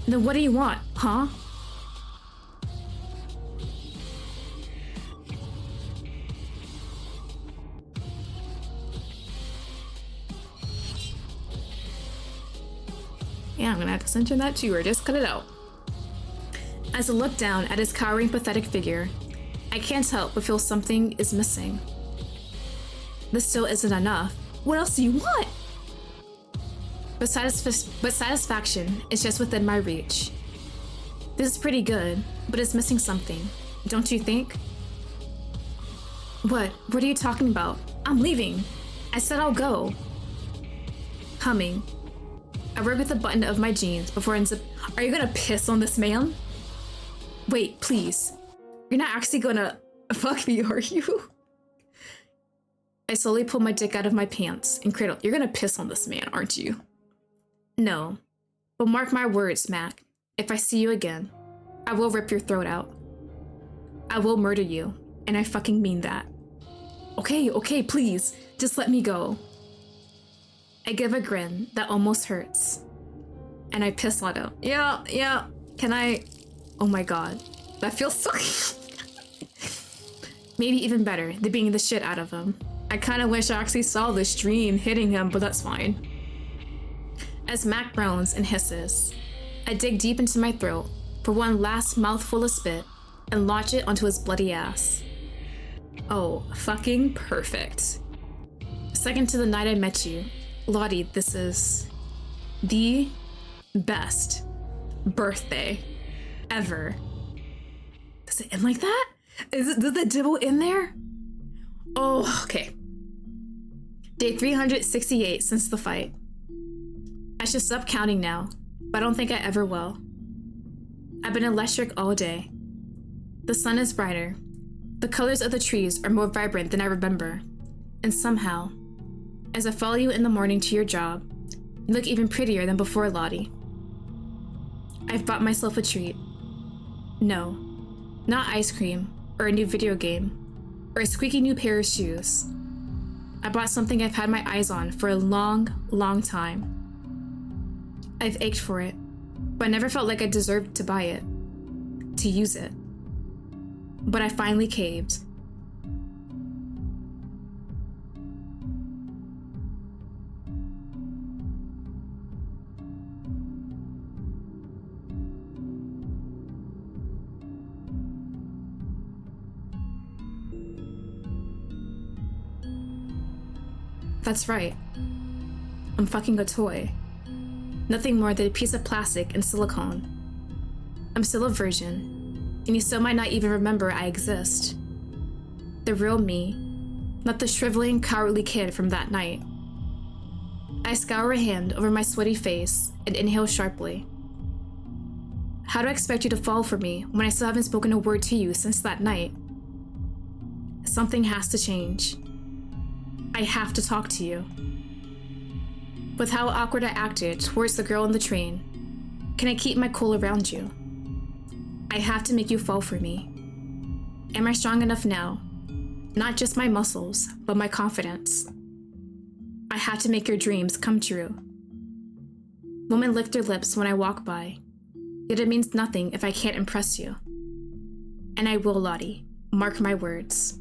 Speaker 1: Then what do you want, huh? Yeah, I'm gonna have to censor that too, or just cut it out. As I look down at his cowering, pathetic figure, I can't help but feel something is missing. This still isn't enough. What else do you want? But satisfaction is just within my reach. This is pretty good, but it's missing something, don't you think? What are you talking about? I'm leaving. I said I'll go. Humming, I work with the button of my jeans before unzip. Are you gonna piss on this man? Wait, please. You're not actually gonna fuck me, are you? I slowly pull my dick out of my pants and cradle. You're gonna piss on this man, aren't you? No. But mark my words, Mac. If I see you again, I will rip your throat out. I will murder you, and I fucking mean that. Okay, please. Just let me go. I give a grin that almost hurts. And I piss on him. Yeah. Can I... Oh my god. That feels so... Maybe even better than being the shit out of him. I kind of wish I actually saw the stream hitting him, but that's fine. As Mac groans and hisses, I dig deep into my throat for one last mouthful of spit and launch it onto his bloody ass. Oh, fucking perfect. Second to the night I met you, Lottie, this is the best birthday ever. Does it end like that? Does the dibble in there? Oh, okay. Day 368 since the fight. I should stop counting now, but I don't think I ever will. I've been electric all day. The sun is brighter, The colors of the trees are more vibrant than I remember. And somehow, as I follow you in the morning to your job, you look even prettier than before, Lottie. I've bought myself a treat. No, not ice cream, or a new video game, or a squeaky new pair of shoes. I bought something I've had my eyes on for a long, long time. I've ached for it, but I never felt like I deserved to buy it, to use it. But I finally caved. That's right. I'm fucking a toy. Nothing more than a piece of plastic and silicone. I'm still a virgin, and you still might not even remember I exist. The real me, not the shriveling, cowardly kid from that night. I scour a hand over my sweaty face and inhale sharply. How do I expect you to fall for me when I still haven't spoken a word to you since that night? Something has to change. I have to talk to you. With how awkward I acted towards the girl on the train, can I keep my cool around you? I have to make you fall for me. Am I strong enough now? Not just my muscles, but my confidence. I have to make your dreams come true. Women lick their lips when I walk by, yet it means nothing if I can't impress you. And I will, Lottie. Mark my words.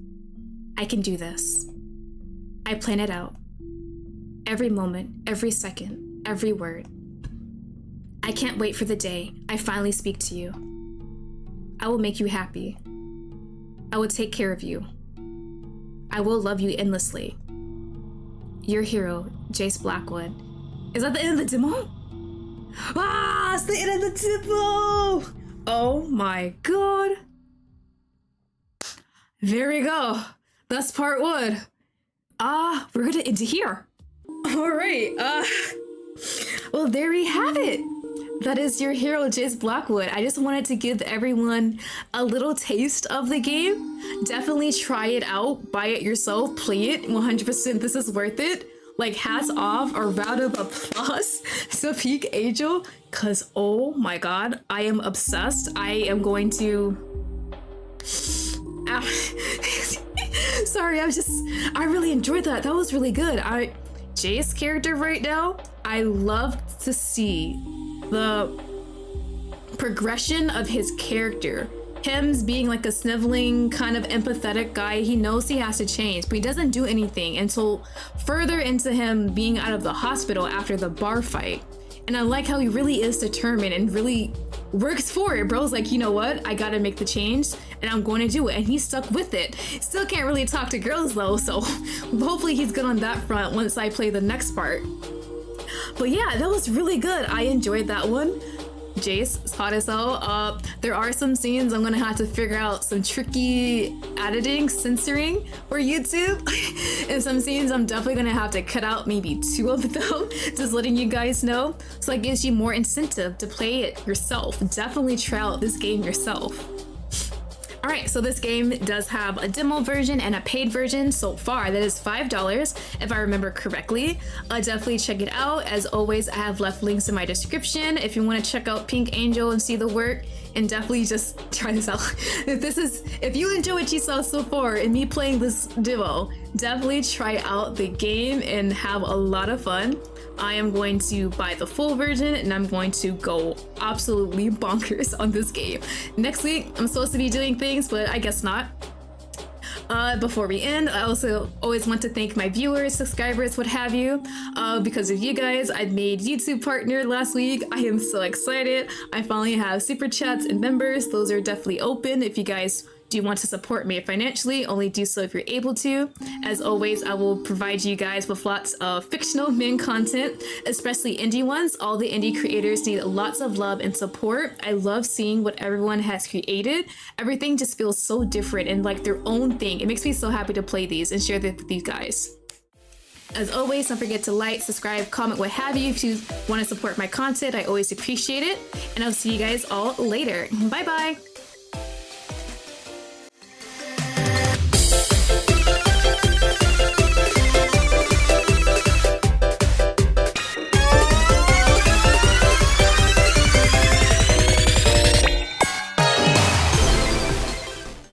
Speaker 1: I can do this. I plan it out. Every moment, every second, every word. I can't wait for the day I finally speak to you. I will make you happy. I will take care of you. I will love you endlessly. Your hero, Jayce Blackwood. Is that the end of the demo? Ah, it's the end of the demo! Oh my god. There we go. That's part one. We're gonna end here. All right. Well, there we have it. That is your hero, Jayce Blackwood. I just wanted to give everyone a little taste of the game. Definitely try it out, buy it yourself, play it. 100% this is worth it. Like, hats off, a round of applause to Pink Angel, cause oh my god, I am obsessed. I am going to... Sorry, I really enjoyed that. That was really good. Jayce's character right now, I love to see the progression of his character. Him being like a sniveling, kind of empathetic guy, he knows he has to change, but he doesn't do anything until further into him being out of the hospital after the bar fight. And I like how he really is determined and really works for it. Bro's like, you know what? I gotta make the change and I'm going to do it. And he's stuck with it. Still can't really talk to girls though, so hopefully he's good on that front once I play the next part. But yeah, that was really good. I enjoyed that one. Jayce is hot as hell. There are some scenes I'm gonna have to figure out some tricky editing, censoring for YouTube. And some scenes I'm definitely gonna have to cut out maybe 2 of them, just letting you guys know. So that gives you more incentive to play it yourself. Definitely try out this game yourself. All right, so this game does have a demo version and a paid version so far. That is $5 if I remember correctly. Definitely check it out. As always, I have left links in my description if you want to check out Pink Angel and see the work, and definitely just try this out. If you enjoy what you saw so far in me playing this demo, definitely try out the game and have a lot of fun. I am going to buy the full version and I'm going to go absolutely bonkers on this game. Next week, I'm supposed to be doing things, but I guess not. Before we end, I also always want to thank my viewers, subscribers, what have you. Because of you guys, I made YouTube partner last week. I am so excited. I finally have super chats and members. Those are definitely open if you guys do want to support me financially. Only do so if you're able to. As always, I will provide you guys with lots of fictional men content, especially indie ones. All the indie creators need lots of love and support. I love seeing what everyone has created. Everything just feels so different and like their own thing. It makes me so happy to play these and share this with you guys. As always, don't forget to like, subscribe, comment, what have you if you want to support my content. I always appreciate it. And I'll see you guys all later. Bye bye.